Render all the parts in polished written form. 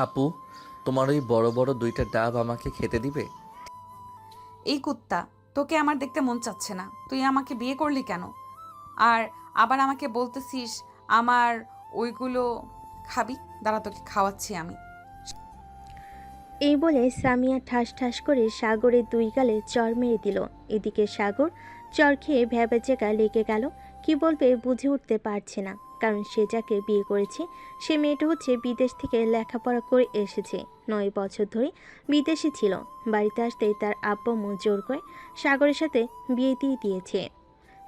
আপু, তোমার ওই বড় বড় দুইটা ডাব আমাকে খেতে দিবে? এই কুত্তা, তোকে আমার দেখতে মন চাচ্ছে না, তুই আমাকে বিয়ে করলি কেন? আর আবার আমাকে বলতেছিস আমার ওইগুলো খাবি? দাঁড়া, তোকে খাওয়াচ্ছি আমি। এই বলে সামিয়া ঠাস ঠাস করে সাগরের দুই গালে চর মেরে দিল। এদিকে সাগর চর খেয়ে ভ্যাবাচেকা লেগে গেল। কি বলবে বুঝে উঠতে পারছে না, কারণ সে যাকে বিয়ে করেছে সে মেয়েটা হচ্ছে বিদেশ থেকে লেখাপড়া করে এসেছে, 9 বছর ধরে বিদেশে ছিল। বাড়িতে আসতেই তার আব্বা আম্মু জোর করে সাগরের সাথে বিয়ে দিয়ে দিয়েছে।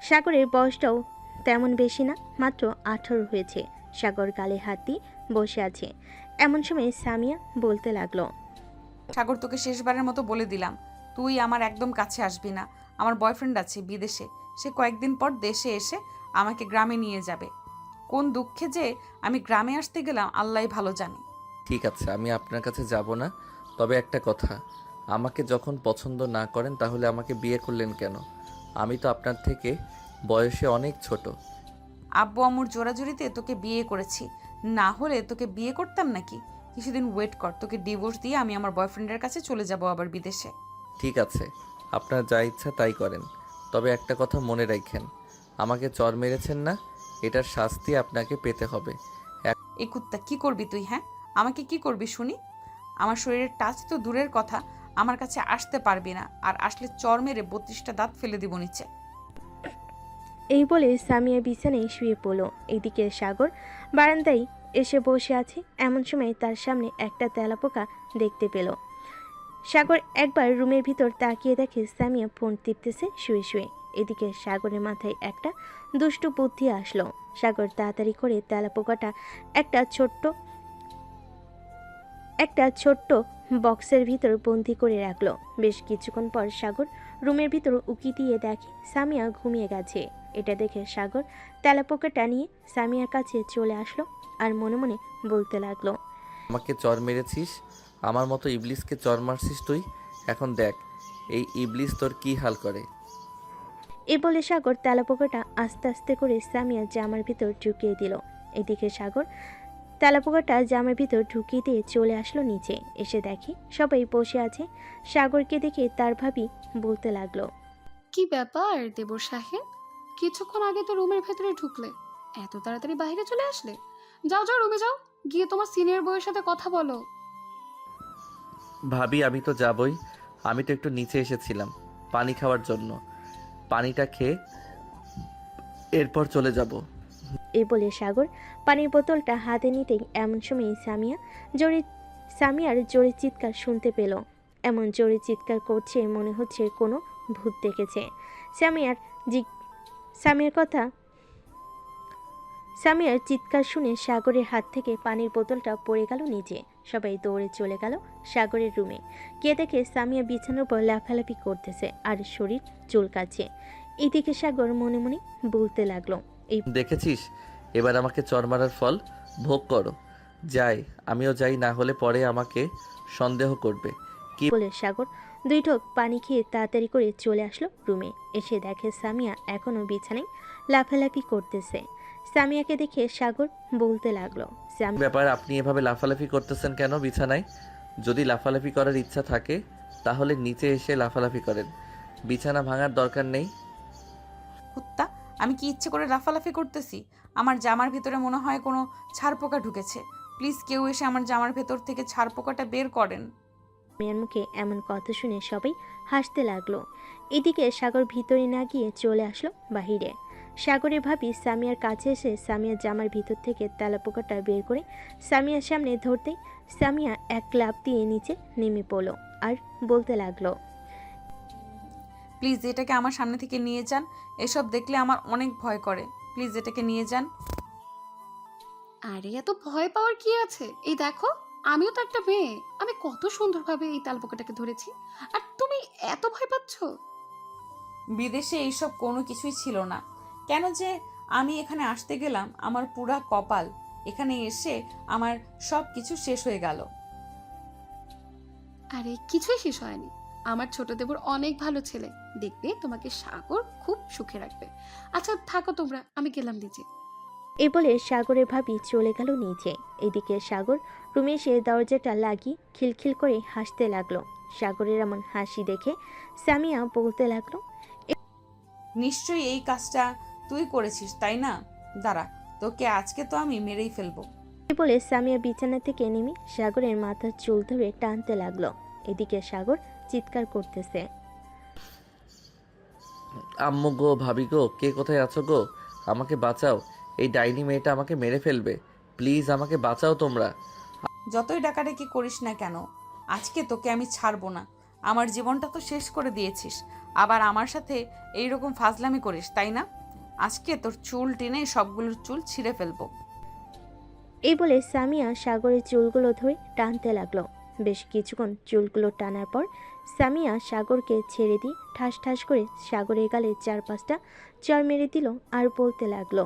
সাগরের বয়সটাও তেমন বেশি না, মাত্র 18 হয়েছে। সাগর গালে হাত দিয়ে বসে আছে। এমন সময় সামিয়া বলতে লাগলো, সাগর, তোকে শেষবারের মতো বলে দিলাম, তুই আমার একদম কাছে আসবি না। আমার বয়ফ্রেন্ড আছে বিদেশে, সে কয়েকদিন পর দেশে এসে আমাকে গ্রামে নিয়ে যাবে। কোন দুঃখে যে আমি গ্রামে আসতে গেলাম আল্লাহই ভালো জানে। ঠিক আছে, আমি আপনার কাছে যাব না। তবে একটা কথা, আমাকে যখন পছন্দ না করেন তাহলে আমাকে বিয়ে করলেন কেন? আমি তো আপনার থেকে বয়সে অনেক ছোট। আব্বু আম্মুর জোরাজুরিতে তোকে বিয়ে করেছি, না হলে তোকে বিয়ে করতাম নাকি? কিছুদিন ওয়েট কর, তোকে ডিভোর্স দিয়ে আমি আমার বয়ফ্রেন্ডের কাছে চলে যাব আবার বিদেশে। ঠিক আছে, আপনার যা ইচ্ছা তাই করেন। তবে একটা কথা মনে রাখেন, আমাকে চর মেরেছেন না, এটার শাস্তি আপনাকে পেতে হবে। এই কুত্তা, কি করবি তুই? হ্যাঁ, আমাকে কি করবি শুনি? আমার শরীরের টাচ তো দূরের কথা, আমার কাছে আসতে পারবি না, আর আসলে চর মেরে 32টা দাঁত ফেলে দিব নিচে। এই বলে সামিয়া বিছানায় শুয়ে পড়ল। এদিকে সাগর বারান্দায় এসে বসে আছে। এমন সময় তার সামনে একটা তেলাপোকা দেখতে পেল। সাগর একবার রুমের ভিতর তাকিয়ে দেখে সামিয়া ফোন টিপতেছে শুয়ে শুয়ে। এদিকে সাগরের মাথায় একটা দুষ্টু বুদ্ধি আসলো। সাগর তাড়াতাড়ি করে তেলাপোকাটা একটা ছোট্ট বক্সের ভিতর বন্দি করে রাখলো। বেশ কিছুক্ষণ পর সাগর রুমের ভিতর উকি দিয়ে দেখে সামিয়া ঘুমিয়ে গেছে। এটা দেখে সাগর তেলাপোকাটা নিয়ে সামিয়ার কাছে চলে আসলো আর মনে মনে বলতে লাগলো, আমাকে চর মেরেছিস, আমার মতো ইবলিসকে চর মারছিস তুই। এখন দেখ এই ইবলিস তোর কি হাল করে। এ বলে সাগর তেলাপোকাটা আস্তে আস্তে করে সামিয়ার জামার ভিতর ঢুকিয়ে দিল। এদিকে সাগর তেলাপোকাটা জামার ভিতর ঢুকিয়ে দিয়ে চলে আসলো নিচে। এসে দেখে সবাই বসে আছে। সাগরকে দেখে তার ভাবি বলতে লাগলো, কি ব্যাপার দেবর সাহেব, কিছুক্ষণ আগে তো রুমের ভেতরে ঢুকলে, এত তাড়াতাড়ি বাইরে চলে আসলে? যাও যাও, রুমে যাও, গিয়ে তোমার সিনিয়র বউয়ের সাথে কথা বলো। ভাবি, আমি তো যাবই। আমি তো একটু নিচে এসেছিলাম পানি খাওয়ার জন্য। পানিটা খেয়ে এরপর চলে যাব। এই বলে সাগর পানির বোতলটা হাতে নিতেই এমন সময় সামিয়ার জোরে চিৎকার শুনতে পেল। এমন জোরে চিৎকার করছে মনে হচ্ছে কোনো ভূত দেখেছে। সামিয়ার জি- সামিয়ার কথা সামিয়ার চিৎকার শুনে সাগরের হাত থেকে পানির বোতলটা পড়ে গেল নিচে। সবাই দৌড়ে চলে গেল সাগরের রুমে। গিয়ে দেখে সামিয়া বিছানার উপর লাফালাফি করতেছে আর শরীর চুলকাচ্ছে। এদিকে সাগর মনে মনে বলতে লাগলো, এই দেখেছিস, এবার আমাকে চর মারার ফল ভোগ করো। যাই, আমিও যাই, না হলে পরে আমাকে সন্দেহ করবে। কি বলে সাগর 2 ঢোক পানি খেয়ে তাড়াতাড়ি করে চলে আসলো রুমে। এসে দেখে সামিয়া এখনো বিছানায় লাফালাফি করতেছে। সামিয়াকে দেখে সাগর বলতে লাগলো, ব্যাপার, আপনি এভাবে লাফালাফি করতেছেন কেন বিছানায়? যদি লাফালাফি করার ইচ্ছা থাকে তাহলে নিচে এসে লাফালাফি করেন, বিছানা ভাঙার দরকার নেই। কুত্তা, আমি কি ইচ্ছে করে লাফালাফি করতেছি? আমার জামার ভিতরে মনে হয় কোনো ছারপোকা ঢুকেছে। প্লিজ কেউ এসে আমার জামার ভেতর থেকে ছারপোকাটা বের করেন। সামিয়ার মুখে এমন কথা শুনে সবাই হাসতে লাগলো। এদিকে সাগর ভিতরে না গিয়ে চলে আসলো বাহিরে। সাগরের ভাবি সামিয়ার কাছে এসে সামিয়ার জামার ভিতর থেকে তেলাপোকাটা বের করে সামিয়ার সামনে ধরতেই সামিয়া এক লাফ দিয়ে নিচে নেমে পড়লো আর বলতে লাগলো, প্লিজ এটাকে আমার সামনে থেকে নিয়ে যান, এসব দেখলে আমার অনেক ভয় করে। প্লিজ এটাকে নিয়ে যান। আরে এত ভয় পাওয়ার কি আছে, এই দেখো, আমিও তো একটা মেয়ে, আমি কত সুন্দরভাবে এই তালপোকাটাকে ধরেছি, আর তুমি এত ভয় পাচ্ছ? বিদেশে এইসব কোনো কিছুই ছিল না, কেন যে আমি এখানে আসতে গেলাম, আমার পুরা কপাল। এখানে এসে আমার সব কিছু শেষ হয়ে গেল। আরে কিছুই শেষ হয়নি, আমার ছোট দেবর অনেক ভালো ছেলে, দেখবে তোমাকে সাগর খুব সুখে রাখবে। আচ্ছা থাকো তোমরা, আমি গেলাম নিচে। এই বলে সাগরের ভাবি চলে গেল নিচে। এদিকে সাগর রুমে এসে দরজাটা লাগিয়ে খিলখিল করে হাসতে লাগলো। সাগরের এমন হাসি দেখে সামিয়া বলতে লাগলো, নিশ্চয়ই এই কাজটা তুই করেছিস তাই না? দাঁড়া, তোকে আজকে তো আমি মেরেই ফেলবো। এই বলে সামিয়া বিছানা থেকে নেমে সাগরের মাথার চুল ধরে টানতে লাগলো। এদিকে সাগর চিৎকার করতেছে, আম্মু গো, ভাবি গো, কে কোথায় আছো গো? আমাকে বাঁচাও, এই ডাইনি মেয়েটা আমাকে মেরে ফেলবে। প্লিজ আমাকে বাঁচাও তোমরা। যতই ডাকাডাকি করিস না কেন, আজকে তোকে আমি ছাড়বো না। আমার জীবনটা তো শেষ করে দিয়েছিস, আবার আমার সাথে এইরকম ফাজলামি করিস তাই না? আজকে তোর চুল টেনে সবগুলোর চুল ছিঁড়ে ফেলবো। এই বলে সামিয়া সাগরের চুলগুলো ধরে টানতে লাগলো। বেশ কিছুক্ষণ চুলগুলো টানার পর সামিয়া সাগরকে ছেড়ে দিয়ে ঠাস ঠাস করে সাগরের গালে 4-5টা চড় মেরে দিল আর বলতে লাগলো,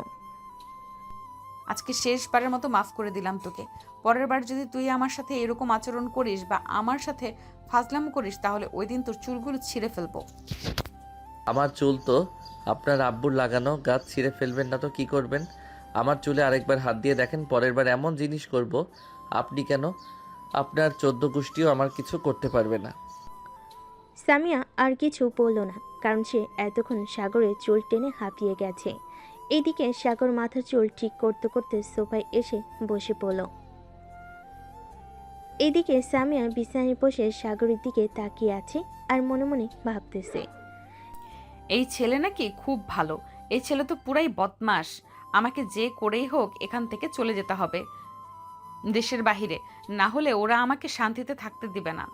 আজকে শেষবারের মতো মাফ করে দিলাম তোকে। পরের বার যদি তুই আমার সাথে এরকম আচরণ করিস বা আমার সাথে ফাজলাম করিস, তাহলে ওই দিন তোর চুলগুলো ছিঁড়ে ফেলবো। আমার চুল তো আপনার আব্বুর লাগানো, গাছ ছিঁড়ে ফেলবেন না তো কি করবেন? আমার চুলে আরেকবার হাত দিয়ে দেখেন, পরের বার এমন জিনিস করব আপনি কেন, আপনার 14 গোষ্ঠীও আমার কিছু করতে পারবে না। সামিয়া আর কিছু বলল না, কারণ সে এতক্ষণ সাগরের চুল টেনে হাঁপিয়ে গেছে। এইদিকে সাগর মাথার চুল ঠিক করতে করতে সোফায় এসে বসে পড়ল। এইদিকে সামিয়া বিছানায় বসে সাগরের দিকে তাকিয়ে আছে আর মনে মনে ভাবতেছে, এই ছেলে নাকি খুব ভালো। এই ছেলে তো পুরাই বদমাস। আমাকে যে করেই হোক এখান থেকে চলে যেতে হবে দেশের বাহিরে, না হলে ওরা আমাকে শান্তিতে থাকতে দিবে না।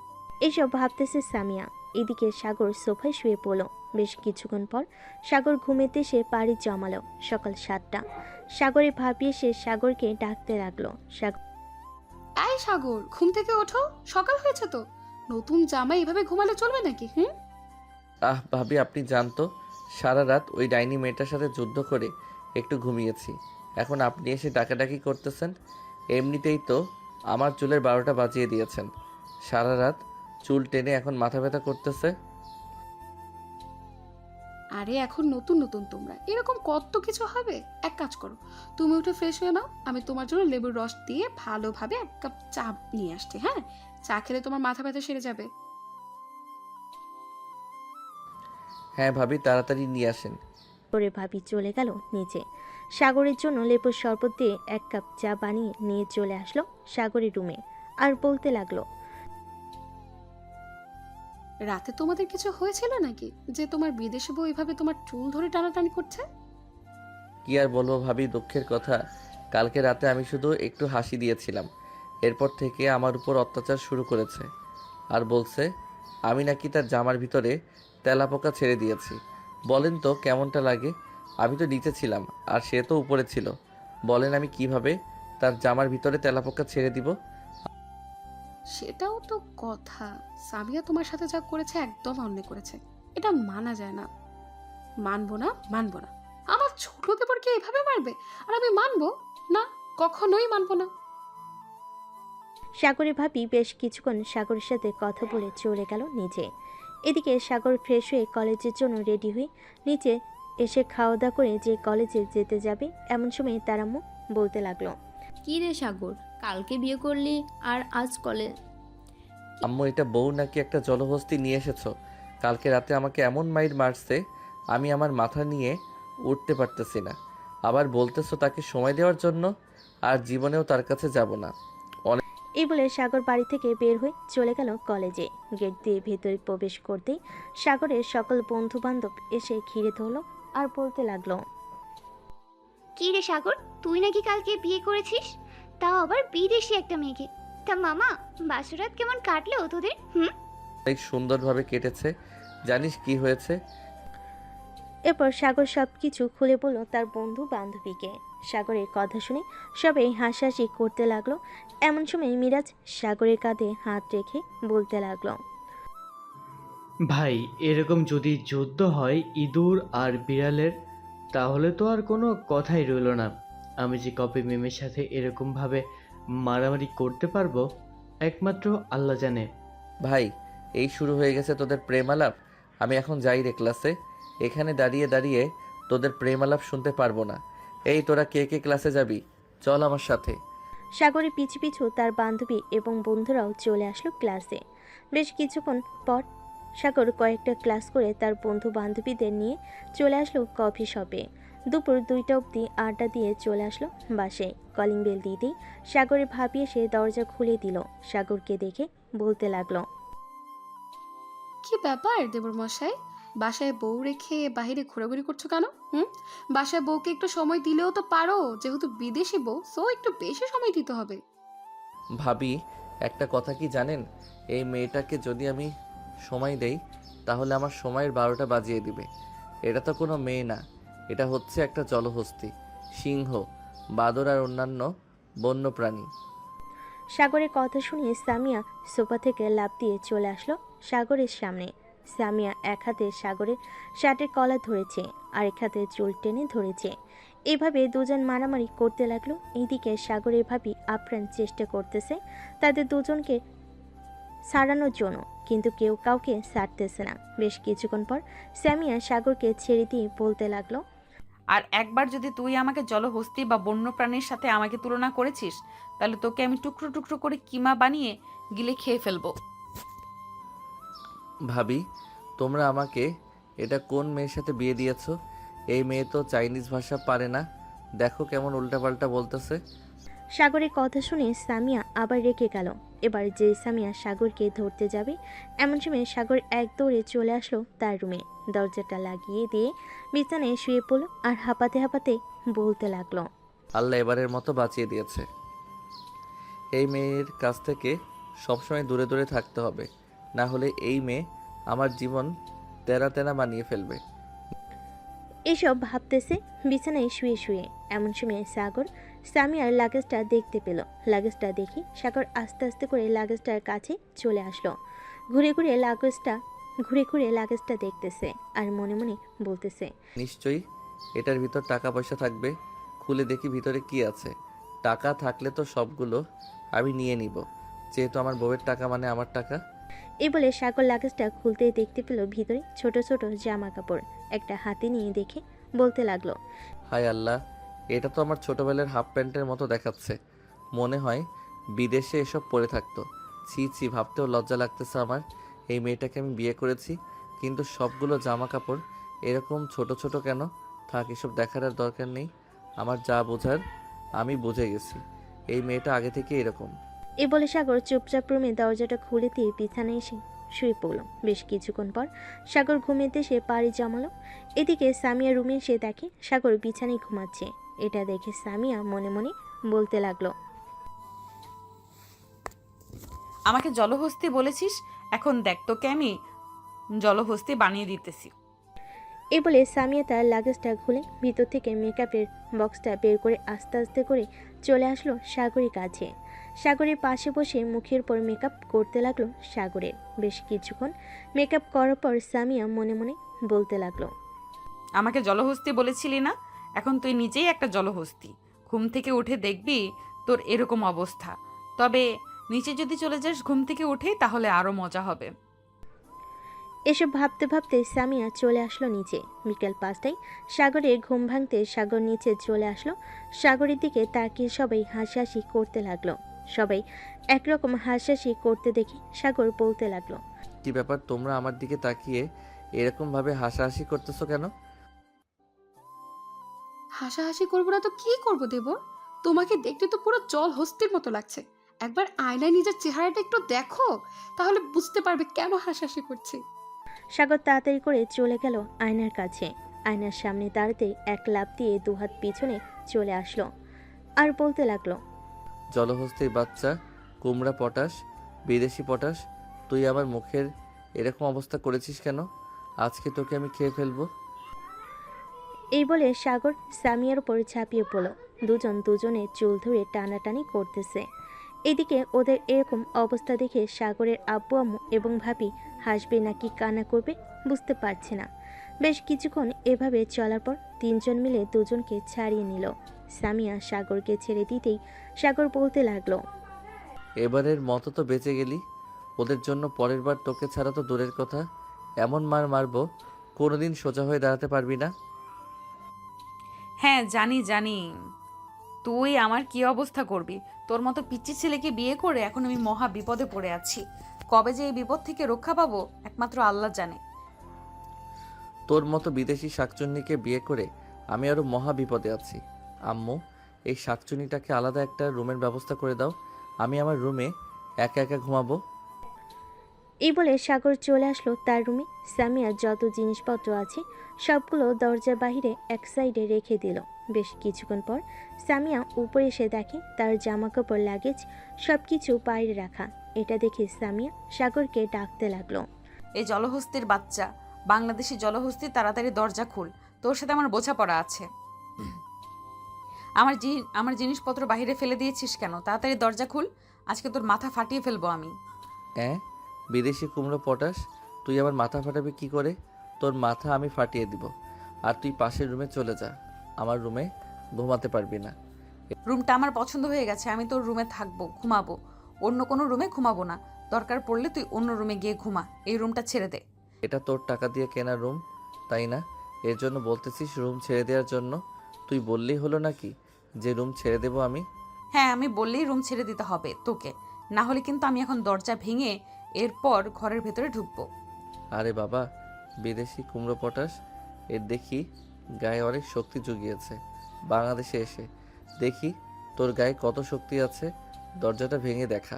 এইসব ভাবতেছে সামিয়া। এদিকে সাগর সোফায় শুয়ে পড়ল। বেশ কিছুক্ষণ পর সাগর ঘুমেতে সে পাড়ি জমালো। সকাল 7টা। সাগরে ভাবিয়ে সে সাগরকে ডাকতে লাগলো। সাগর এই সাগর, ঘুম থেকে ওঠো, সকাল হয়েছে তো। নতুন জামাই এভাবে ঘুমালে চলবে নাকি? ভাবি, আপনি জানতো সারা রাত ওই ডাইনি মেয়েটার সাথে যুদ্ধ করে একটু ঘুমিয়েছি, এখন আপনি এসে ডাকাডাকি করতেছেন। এমনিতেই তো আমার চুলের 12টা বাজিয়ে দিয়েছেন। সারা রাত চুল টেনে এখন মাথা ব্যথা করতেছে। আরে এখন নতুন নতুন তোমরা এরকম কত কিছু হবে। এক কাজ করো, তুমি উঠে ফ্রেশ হয়ে নাও, আমি তোমার জন্য লেবুর রস দিয়ে ভালোভাবে 1 কাপ চা নিয়ে আসছি। হ্যাঁ, চা খেলে তোমার মাথা ব্যথা সেরে যাবে। হ্যাঁ ভাবি, তাড়াতাড়ি নিয়ে আসেন। করে ভাবি চলে গেল নিচে। সাগরের জন্য লেবুর শরবত দিয়ে 1 কাপ চা বানিয়ে নিয়ে চলে আসলো সাগরের রুমে আর বলতে লাগলো, রাতে তোমাদের কিছু হয়েছিল নাকি যে তোমার বিদেশে বউ এভাবে তোমার চুল ধরে টানাটানি করছে? কি আর বলবো ভাবি, দুঃখের কথা। কালকে রাতে আমি শুধু একটু হাসি দিয়েছিলাম, এরপর থেকে আমার উপর অত্যাচার শুরু করেছে আর বলছে আমি নাকি তার জামার ভিতরে তেলাপোকা ছেড়ে দিয়েছি। বলেন তো কেমনটা লাগে? আমি তো নিচে ছিলাম আর সে তো উপরে ছিল। বলেন আমি কিভাবে তার জামার ভিতরে তেলাপোকা ছেড়ে দিব? সেটাও তো কথা। সামিয়া তোমার সাথে যা করেছে একদম অন্যায় করেছে, এটা মানা যায় না। মানবো না, মানবো না। আমার ছোট দেবরকে এভাবে মারবে আর আমি মানবো না? কখনোই মানবো না। সাগরের ভাবি বেশ কিছুক্ষণ সাগরের সাথে কথা বলে চলে গেল নিচে। এদিকে সাগর ফ্রেশ হয়ে কলেজের জন্য রেডি হয়ে নিচে এসে খাওয়া দাওয়া করে যে কলেজে যেতে যাবে এমন সময় তার আম্মু বলতে লাগলো, কি রে সাগর, কালকে বিয়ে করলি আর আজ কলেজ? আম্মু, এটা বউ নাকি একটা জলহস্তি নিয়ে এসেছো? কালকে রাতে আমাকে এমন মাইর মারছে আমি আমার মাথা নিয়ে উঠতে পারতেছি না। আবার বলতেছো তাকে সময় দেওয়ার জন্য, আর জীবনেও তার কাছে যাব না। এই বলে সাগর বাড়ি থেকে বের হয়ে চলে গেল কলেজে। গেট দিয়ে ভেতরে প্রবেশ করতেই সাগরের সকল বন্ধু বান্ধব এসে ঘিরে ধরলো আর বলতে লাগলো, কি রে সাগর, তুই নাকি কালকে বিয়ে করেছিস, তাও আবার বিদেশি একটা মেয়েকে। তা মামা, বাসরাত কেমন কাটলো তোদের? অনেক সুন্দরভাবে কেটেছে। জানিস কি হয়েছে? এরপর সাগর সবকিছু খুলে বলল তার বন্ধু বান্ধবীকে। সাগরের কথা শুনে সবাই হাসাহাসি করতে লাগলো। এমন সময় মিরাজ সাগরের কাঁধে হাত রেখে বলতে লাগলো, ভাই, এরকম যদি যুদ্ধ হয় ইঁদুর আর বিড়ালের, তাহলে তো আর কোনো কথাই রইল না। আমি যে কবে মেমের সাথে এরকমভাবে মারামারি করতে পারবো একমাত্র আল্লাহ জানে। ভাই, এই শুরু হয়ে গেছে তোদের প্রেম আলাপ। আমি এখন যাই রে ক্লাসে। এখানে দাঁড়িয়ে দাঁড়িয়ে তোদের প্রেম আলাপ শুনতে পারবো না। এই তোরা কে কে ক্লাসে যাবি? চল আমার সাথে। সাগরের পিছু পিছু তার বান্ধবী এবং বন্ধুরাও চলে আসলো ক্লাসে। বেশ কিছুক্ষণ পর সাগর কয়েকটা ক্লাস করে তার বন্ধু বান্ধবীদের নিয়ে চলে আসলো কফি শপে। দুপুর 2টা অবধি আড্ডা দিয়ে চলে আসলো বাসায়। কলিং বেল দিতেই সাগরের ভাবি এসে দরজা খুলে দিল। সাগরকে দেখে বলতে লাগলো, কি ব্যাপার দেবর মশাই, বাসায় বউ রেখে বাইরে ঘোরাঘুরি করছো কেন? বাসায় বউকে একটু সময় দিলেও তো পারো, যেহেতু বিদেশি বউ সো একটু বেশি সময় দিতে হবে। ভাবি, একটা কথা কি জানেন? এই মেয়েটাকে যদি আমি সময় দেই তাহলে আমার সময়ের 12টা বাজিয়ে দিবে। এটা তো কোনো মেয়ে না, এটা হচ্ছে একটা জলহস্তী, সিংহ, বাদর আর অন্যান্য বন্য প্রাণী। সাগরের কথা শুনে সামিয়া সোফা থেকে লাফ দিয়ে চলে আসলো সাগরের সামনে। সামিয়া এক হাতে সাগরের শার্টের কলার ধরেছে, আরেক হাতে চুল টেনে ধরেছে। এভাবে দুজন মারামারি করতে লাগলো। এইদিকে সাগরের ভাবি আপ্রাণ চেষ্টা করতেছে তাদের দুজনকে ছাড়ানোর জন্য, কিন্তু কেউ কাউকে ছাড়তেছে না। বেশ কিছুক্ষণ পর সামিয়া সাগরকে ছেড়ে দিয়ে বলতে লাগলো, আর একবার যদি তুই আমাকে জলহস্তি বা বন্যপ্রাণীর সাথে আমাকে তুলনা করেছিস, তাহলে তোকে আমি টুকরো টুকরো করে কিমা বানিয়ে গিলে খেয়ে ফেলবো। ভাবি, তোমরা আমাকে এটা কোন মেয়ের সাথে বিয়ে দিয়েছো? এই মেয়ে তো চাইনিজ ভাষা পারে না, দেখো কেমন উল্টাপাল্টা বলতেছে। সাগরের কথা শুনে সামিয়া আবার রেগে গেল। এবার যে সামিয়া সাগরকে ধরতে যাবে এমন সময় সাগর এক দৌড়ে চলে আসলো তার রুমে। দরজাটা লাগিয়ে দিয়ে বিছানায় শুয়ে পড়লো আর হাঁপাতে হাঁপাতে বলতে লাগলো, আল্লাহ এবারের মতো বাঁচিয়ে দিয়েছে। এই মেয়ের কাছ থেকে সবসময় দূরে দূরে থাকতে হবে, না হলে এই মেয়ে আমার জীবন তেরা তেরা বানিয়ে ফেলবে। এসব ভাবতেছে বিছানায় শুয়ে শুয়ে। এমন সময় সাগর সামিয়ার লাগেজটা দেখতে পেল। লাগেজটা দেখে সাগর আস্তে আস্তে করে লাগেজটার কাছে চলে আসলো। ঘুরে ঘুরে লাগেজটা দেখতেছে আর মনে মনে বলতেছে, নিশ্চয়ই এটার ভিতর টাকা পয়সা থাকবে, খুলে দেখি ভিতরে কি আছে। টাকা থাকলে তো সবগুলো আমি নিয়ে নিব, যেহেতু আমার বউয়ের টাকা মানে আমার টাকা। এই বলে সাগর লাগেজটা খুলতে দেখতে পেল ভিতরে ছোট ছোট জামা কাপড়। একটা হাতে নিয়ে দেখে বলতে লাগলো, হায় আল্লাহ, এটা তো আমার ছোটবেলার হাফ প্যান্টের মতো দেখাচ্ছে। মনে হয় বিদেশে এসব পরে থাকতো। ছি ছি, ভাবতেও লজ্জা লাগতেছে আমার। এই মেয়েটাকে আমি বিয়ে করেছি, কিন্তু সবগুলো জামা কাপড় এরকম ছোট ছোট কেন? থাক, এসব দেখার আর দরকার নেই। আমার যা বোঝার আমি বুঝে গেছি, এই মেয়েটা আগে থেকে এরকম। এই বলে সাগর চুপচাপ রুমে দরজাটা খুলে দিয়ে বিছানায় এসে শুয়ে পড়ল। বেশ কিছুক্ষণ পর সাগর ঘুমেতে সে পাড়ি জমালো। এদিকে সামিয়া রুমে এসে দেখে সাগর বিছানায় ঘুমাচ্ছে। এটা দেখে সামিয়া মনে মনে বলতে লাগলো, আমাকে জলহস্তি বলেছিস, এখন দেখ তোকে আমি জলহস্তি বানিয়ে দিতেছি। এই বলে সামিয়া তার লাগেজটা খুলে ভিতর থেকে মেকআপের বক্সটা বের করে আস্তে আস্তে করে চলে আসলো সাগরের কাছে। সাগরের পাশে বসে মুখের পর মেকআপ করতে লাগলো সাগরের। বেশ কিছুক্ষণ মেকআপ করার পর সামিয়া মনে মনে বলতে লাগলো, আমাকে জলহস্তি বলেছিলি না, এখন তুই নিজেই একটা জলহস্তি। ঘুম থেকে উঠে দেখবি তোর এরকম অবস্থা। তবে নিচে যদি চলে যাস ঘুম থেকে উঠে, তাহলে আরো মজা হবে। এসব ভাবতে ভাবতে সামিয়া চলে আসলো নিচে। বিকেল 5টায় সাগরের ঘুম ভাঙতে সাগর নিচে চলে আসলো। সাগরের দিকে তাকিয়ে সবাই হাসাহাসি করতে লাগলো। সবাই একরকম হাসাহাসি করতে দেখে সাগর বলতে লাগলো, কি ব্যাপার, তোমরা আমার দিকে তাকিয়ে এরকম ভাবে হাসাহাসি করতেছো কেন? হাসাহাসি করবো না তো কি করবো দেবর? তোমাকে দেখতে তো পুরো জল হস্তির মতো লাগছে। একবার আয়নায় নিজের চেহারাটা একটু দেখো, তাহলে বুঝতে পারবে কেন হাসাহাসি করছি। সাগর তাড়াতাড়ি করে চলে গেল আয়নার কাছে। আয়নার সামনে দাঁড়াতে এক লাফ দিয়ে দুহাত পিছনে চলে আসলো আর বলতে লাগলো, জলহস্তির বাচ্চা, কুমড়া পটাশ, বিদেশি পটাশ, তুই আমার মুখের এরকম অবস্থা করেছিস কেন? আজকে তোকে আমি খেয়ে ফেলবো। এই বলে সাগর সামিয়ার উপর ঝাঁপিয়ে পড়ল। দুজন দুজনের চুল ধরে টানাটানি করতেছে। এদিকে ওদের এরকম অবস্থা দেখে সাগরের আব্বু আম্মু এবং ভাবি হাসবে নাকি কান্না করবে বুঝতে পারছে না। বেশ কিছুক্ষণ এভাবে চলার পর তিনজন মিলে দুজনকে ছাড়িয়ে নিল। সামিয়া সাগরকে ছেড়ে দিতেই সাগর বলতে লাগলো, এবারের মতো তো বেঁচে গেলি। ওদের জন্য পরের বার তোকে ছাড়া তো দূরের কথা, এমন মার মারবো কোনোদিন সোজা হয়ে দাঁড়াতে পারবি না। হ্যাঁ জানি জানি, তুই আমার কি অবস্থা করবি। তোর মতো পিচ্চি ছেলেকে বিয়ে করে এখন আমি মহা বিপদে পড়ে আছি। কবে যে এই বিপদ থেকে রক্ষা পাবো একমাত্র আল্লাহ জানে। তোর মতো বিদেশি শাকচুন্নিকে বিয়ে করে আমি আরও মহা বিপদে আছি। আম্মু, এই শাকচুন্নিটাকে আলাদা একটা রুমের ব্যবস্থা করে দাও। আমি আমার রুমে একা একা ঘুমাবো। এই বলে সাগর চলে আসলো তার রুমে। সামিয়ার যত জিনিসপত্র আছে সবগুলো দরজার বাইরে এক সাইডে রেখে দিল। বেশ কিছুক্ষণ পর সামিয়া উপরে এসে দেখে তার জামা কাপড় লাগেজ সব কিছু বাইরে রাখা। এটা দেখে সামিয়া সাগরকে ডাকতে লাগলো। এই জলহস্তির বাচ্চা, বাংলাদেশি জলহস্তি, তাড়াতাড়ি দরজা খুল, তোর সাথে আমার বোঝাপড়া আছে। আমার জিনিসপত্র বাইরে ফেলে দিয়েছিস কেন? তাড়াতাড়ি দরজা খুল, আজকে তোর মাথা ফাটিয়ে ফেলবো আমি। হ্যাঁ, বিদেশি কুমড়ো পটাশ, তুই আমার মাথা ফাটাবি কি করে? তোর মাথা আমি ফাটিয়ে দিব। আর তুই পাশের রুমে চলে যা, আমার রুমে ঘুমাতে পারবি না। রুমটা আমার পছন্দ হয়ে গেছে, আমি তোর রুমে থাকবো, ঘুমাবো। অন্য কোনো রুমে ঘুমাবো না। দরকার পড়লে তুই অন্য রুমে গিয়ে ঘুমা, এই রুমটা ছেড়ে দে। এটা তোর টাকা দিয়ে কেনা রুম, তাই না? এর জন্য বলতেছিস রুম ছেড়ে দেওয়ার জন্য? তুই বললেই হলো নাকি যে রুম ছেড়ে দেবো আমি? হ্যাঁ, আমি বললেই রুম ছেড়ে দিতে হবে তোকে, না হলে কিন্তু আমি এখন দরজা ভেঙে এরপর ঘরের ভেতরে ঢুকবো। আরে বাবা, বিদেশি কুমড়ো পটাশ, এর দেখি গায়ে অনেক শক্তি জুগিয়েছে। বাংলাদেশে এসে দেখি তোর গায়ে কত শক্তি আছে, দরজাটা ভেঙে দেখা।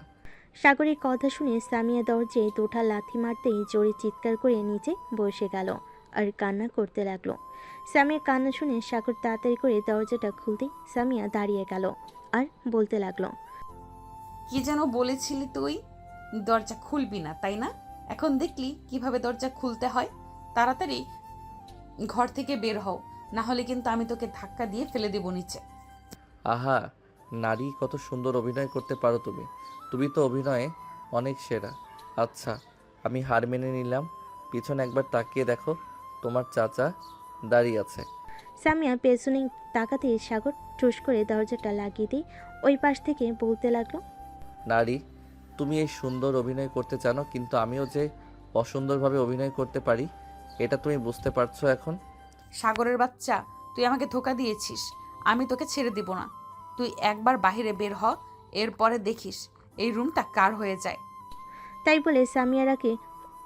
সাগরের কথা শুনে সামিয়া দরজায় দুটা লাথি মারতেই জোরে চিৎকার করে নিচে বসে গেল আর কান্না করতে লাগলো। সামিয়ার কান্না শুনে সাগর তাড়াতাড়ি করে দরজাটা খুলতেই সামিয়া দাঁড়িয়ে গেল আর বলতে লাগলো। কি যেন বলেছিলি তুই? দরজা খুলবি না তাই না? এখন দেখলি কিভাবে দরজা খুলতে হয়। তাড়াতাড়ি ঘর থেকে বের হও, না হলে কিন্তু আমি তোকে ধাক্কা দিয়ে ফেলে দেবো নিচে। আহা, নারী কত সুন্দর অভিনয় করতে পারো তুমি। তুমি তো অভিনয়ে অনেক সেরা। আচ্ছা, আমি হার মেনে নিলাম। পিছনে একবার তাকিয়ে দেখো, তোমার চাচা দাঁড়িয়ে আছে। সামিয়া পেছনে তাকাতে সাগর ঠুস করে দরজাটা লাগিয়ে দিয়ে ওই পাশ থেকে বলতে লাগলো। নারী, তুমি এই সুন্দর অভিনয় করতে জানো, কিন্তু আমিও যে অসুন্দরভাবে অভিনয় করতে পারি এটা তুমি বুঝতে পারছো এখন? সাগরের বাচ্চা, তুই আমাকে ধোকা দিয়েছিস, আমি তোকে ছেড়ে দিব না। তুই একবার বাইরে বের হ, এরপরে দেখিস এই রুমটা কার হয়ে যায়। তাই বলে সামিয়ারাকে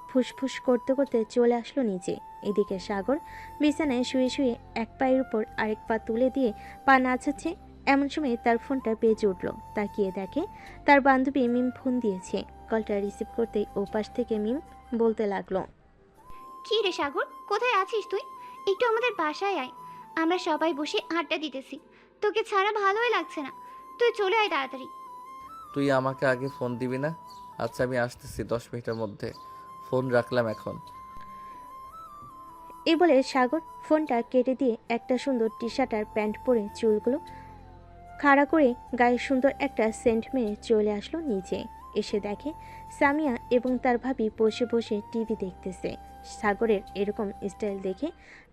ফুসফুস করতে করতে চলে আসলো নিচে। এদিকে সাগর বিছানায় শুয়ে শুয়ে এক পায়ের উপর আরেক পা তুলে দিয়ে পা নাচাচ্ছে। এমন সময় তার ফোনটা বেজে উঠল। তাকিয়ে দেখে তার বান্ধবী মিম ফোন দিয়েছে। কলটা রিসিভ করতেই ওপাশ থেকে মিম বলতে লাগলো। কি রে সাগর, কোথায় আছিস তুই? একটু আমাদের বাসায় আয়, আমরা সবাই বসে আড্ডা দিতেছি। তোকে ছাড়া ভালোই লাগছে না, তুই চলে আয় তাড়াতাড়ি। তুই আমাকে আগে ফোন দিবি না? আচ্ছা, আমি আসতেছি 10 মিনিটের মধ্যে। ফোন রাখলাম এখন। এই বলে সাগর ফোনটা কেটে দিয়ে একটা সুন্দর টি শার্ট আর প্যান্ট পরে চুলগুলো খাড়া করে গায়ে সুন্দর একটা সেন্ট মেরে চলে আসলো নিচে। এসে দেখে সামিয়া এবং তার ভাবি বসে বসে টিভি দেখতেছে। সাগরের এরকম স্টাইল দেখে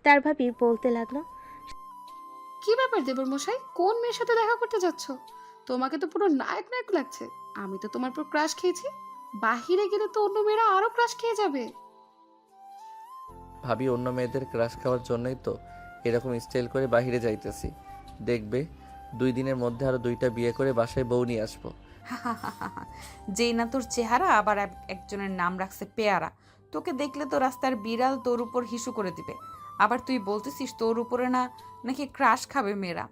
তার ভাবি বলতে লাগলো। কি ব্যাপার দেবর মশাই, কোন মেয়ের সাথে দেখা করতে যাচ্ছ? তোমাকে তো পুরো নায়ক নায়ক লাগছে। আমি তো তোমার পুরো ক্রাশ খেয়েছি, বাহিরে গেলে তো অন্য মেয়েরা আরো ক্রাশ খেয়ে যাবে। ভাবি, অন্য মেয়েদের ক্রাশ খাওয়ার জন্যই তো এরকম স্টাইল করে বাইরে যাইতেছি। দেখবে 2 দিনের মধ্যে আরো 2টা বিয়ে করে বাসায় বউ নিয়ে আসবো। যেই না তোর চেহারা, আবার একজনের নাম রাখছে পেয়ারা। তোকে দেখলে তো রাস্তার বিড়াল তোর উপর হিসু করে দিবে। আবার তুই বলতেছিস তোর উপরে নাকি ক্রাশ খাবে মেয়েরা।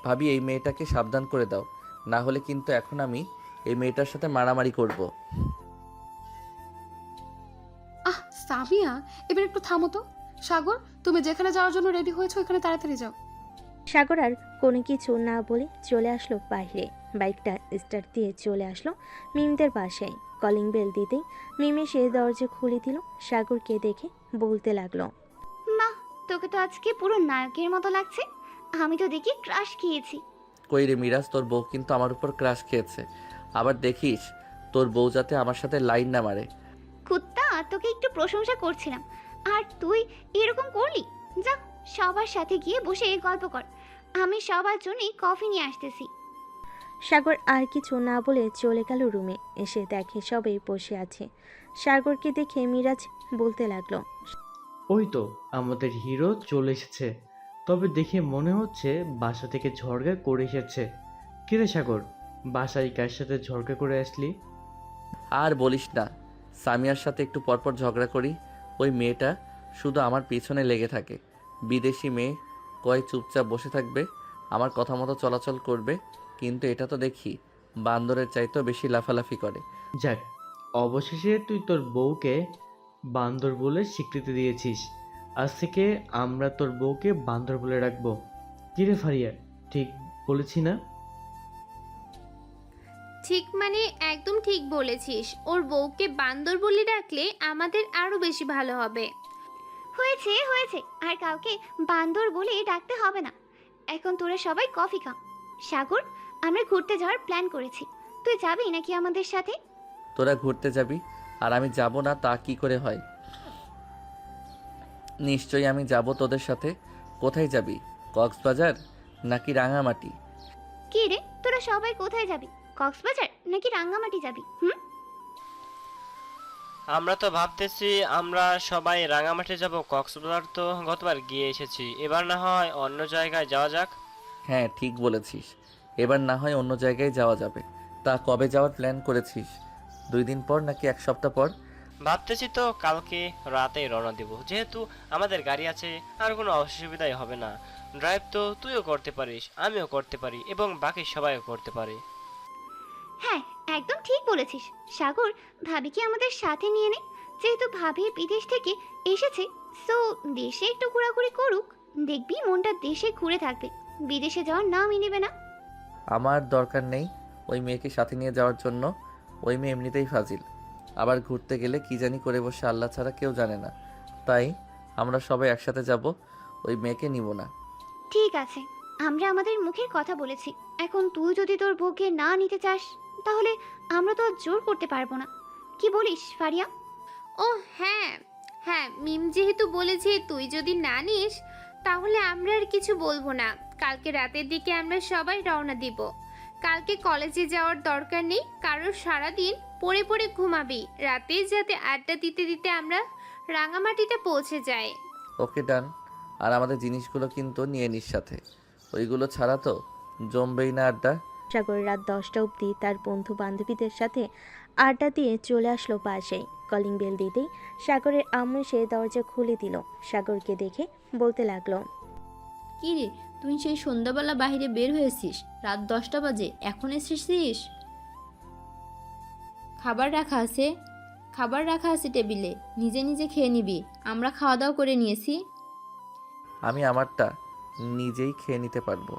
ভাবি, এই মেয়েটাকে সাবধান করে দাও, না হলে কিন্তু এখন আমি এই মেয়েটার সাথে মারামারি করব। আহ সামিয়া, এবার একটু থামো তো। সাগর, তুমি যেখানে যাওয়ার জন্য রেডি হয়েছো ওখানে তাড়াতাড়ি যাও। সাগর আর কোনো কিছু না বলে চলে আসলো বাইরে। বাইকটা স্টার্ট দিয়ে চলে আসলো মিমদের বাসায়। কলিং বেল দিতেই মিম এসে দরজা খুলে দিল। সাগরকে দেখে বলতে লাগলো। মা, তোকে তো আজকে পুরো নায়কের মতো লাগছে। আমি তো দেখি ক্রাশ খেয়েছি। কই রে মিরাজ, তোর বউ কিন্তু আমার উপর ক্রাশ খেয়েছে। আবার দেখিস তোর বউ যাতে আমার সাথে লাইন না মারে। কুত্তা, তোকে একটু প্রশংসা করছিলাম আর তুই এরকম করলি। যা, সবার সাথে গিয়ে বসে গল্প কর, আমি সবার জন্যই কফি নিয়ে আসতেছি। সাগর আর কিছু না বলে চলে গেল রুমে। এসে দেখে সবাই বসে আছে। সাগরকে দেখে মিরাজ বলতে লাগলো। ওই তো আমাদের হিরো চলে এসেছে। তবে দেখে মনে হচ্ছে বাসা থেকে ঝড়কা করে এসেছে। কিরে সাগর, বাসায় কার সাথে ঝড়কা করে আসলি? আর বলিস না, সামিয়ার সাথে একটু পরপর ঝগড়া করি। ওই মেয়েটা শুধু আমার পিছনে লেগে থাকে। বিদেশি মেয়ে, কয় চুপচাপ বসে থাকবে, আমার কথা মতো চলাচল করবে, কিন্তু এটা তো দেখি বান্দরের চাইতেও বেশি লাফালাফি করে। যাক, অবশেষে তুই তোর বউকে বান্দর বলে স্বীকৃতি দিয়েছিস। আজ থেকে আমরা তোর বউকে বান্দর বলে রাখবো। কিরে ফারিয়া, ঠিক বলেছি না? ঠিক মানে একদম ঠিক বলেছিস। ওর বউকে বান্দর বলে ডাকলে আমাদের আরো বেশি ভালো হবে। হয়েছে হয়েছে, আর কাউকে বান্দর বলে ডাকতে হবে না। এখন তোরা সবাই কফি খা। সাগর, আমরা ঘুরতে যাওয়ার প্ল্যান করেছি, তুই যাবি নাকি আমাদের সাথে? তোরা ঘুরতে যাবি আর আমি যাব না, তা কি করে হয়? নিশ্চয়ই আমি যাব তোদের সাথে। কোথায় যাবি? কক্সবাজার নাকি রাঙামাটি? কি রে, তোরা সবাই কোথায় যাবি? কক্সবাজার নাকি রাঙ্গামাটি যাবি? আমরা তো ভাবতেছি আমরা সবাই রাঙামাটি যাব। কক্সবাজার তো গতবার গিয়ে এসেছি, এবার না হয় অন্য জায়গায় যাওয়া যাক। হ্যাঁ, ঠিক বলেছিস, এবার না হয় অন্য জায়গায় যাওয়া যাবে। তা কবে যাওয়ার প্ল্যান করেছিস? 2 দিন পর নাকি 1 সপ্তাহ পর? ভাবতেছি তো কালকে রাতেই রওনা দেব, যেহেতু আমাদের গাড়ি আছে আর কোনো অসুবিধাই হবে না। ড্রাইভ তো তুইও করতে পারিস, আমিও করতে পারি এবং বাকি সবাইও করতে পারে। হ্যাঁ, একদম ঠিক বলেছিস। সাগর, ভাবিকে আমাদের সাথে নিয়ে নে। যেহেতু ভাবি বিদেশ থেকে এসেছে, সো দেশে একটু ঘোরাঘুরি করুক। দেখবি মনটা দেশে ঘুরে থাকবে, বিদেশে যাওয়ার নামই নেবে না। আমার দরকার নেই ওই মেয়েকে সাথে নিয়ে যাওয়ার জন্য। ওই মেয়ে এমনিতেই ফাজিল, আবার ঘুরতে গেলে কি জানি করে বসে, আল্লাহ ছাড়া কেউ জানে না। তাই আমরা সবাই একসাথে যাব, ওই মেয়েকে নিব না। ঠিক আছে, আমরা আমাদের মুখের কথা বলেছি। এখন তুই যদি তোর বউকে না নিতে চাস, তাহলে আমরা তো আর জোর করতে পারবো না। কি বলিস ফারিয়া? ও হ্যাঁ হ্যাঁ, মিম যেহেতু বলেছে তুই যদি না নিস তাহলে আমরা আর কিছু বলবো না। কালকে রাতের দিকে আমরা সবাই রওনা দিব। কালকে কলেজে যাওয়ার দরকার নেই কারোর। সারাদিন পড়ে পড়ে ঘুমাবি, রাতে যাতে আড্ডা দিতে দিতে আমরা রাঙামাটিতে পৌঁছে যাই। ওকে, ডান। আর আমাদের জিনিসগুলো কিন্তু নিয়ে নিস সাথে, ওইগুলো ছাড়া তো জমবেই না আড্ডা। সাগর রাত 10টা অবধি তার বন্ধু বান্ধবীদের সাথে আড্ডা দিয়ে চলে আসলো বাসায়। কলিং বেল দিতেই সাগরের আম্মু এসে দরজা খুলে দিল। সাগরকে দেখে বলতে লাগলো, কি রে, তুই সেই সন্ধ্যাবেলা বাইরে বের হয়েছিস, রাত 10টা বাজে, এখন এসেছিস? খাবার রাখা আছে টেবিলে, নিজে নিজে খেয়ে নিবি। আমরা খাওয়া দাওয়া করে নিয়েছি। আমি আমারটা নিজেই খেয়ে নিতে পারবো।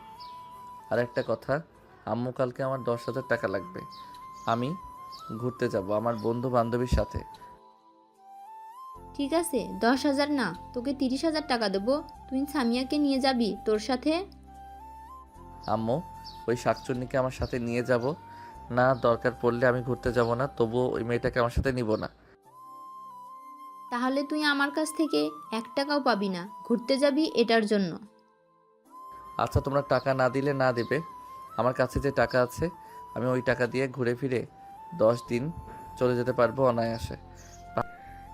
আর একটা কথা, আম্মু, কালকে আমার 10,000 টাকা লাগবে। আমি ঘুরতে যাব আমার বন্ধু বান্ধবীর সাথে। ঠিক আছে, 10,000 না, তোকে 30,000 টাকা দেবো। তুই সামিয়াকে নিয়ে যাবি তোর সাথে। আম্মু, ওই শাকচুন্নিকে আমার সাথে নিয়ে যাব না? দরকার পড়লে আমি ঘুরতে যাব না, তবুও ওই মেয়েটাকে আমার সাথে নিব না। তাহলে তুই আমার কাছ থেকে 1 টাকাও পাবি না, ঘুরতে যাবি এটার জন্য। আচ্ছা, তোমরা টাকা না দিলে না দেবে, আমার কাছে যে টাকা আছে আমি ওই টাকা দিয়ে ঘুরে ফিরে 10 দিন চলে যেতে পারবো অনায়াসে।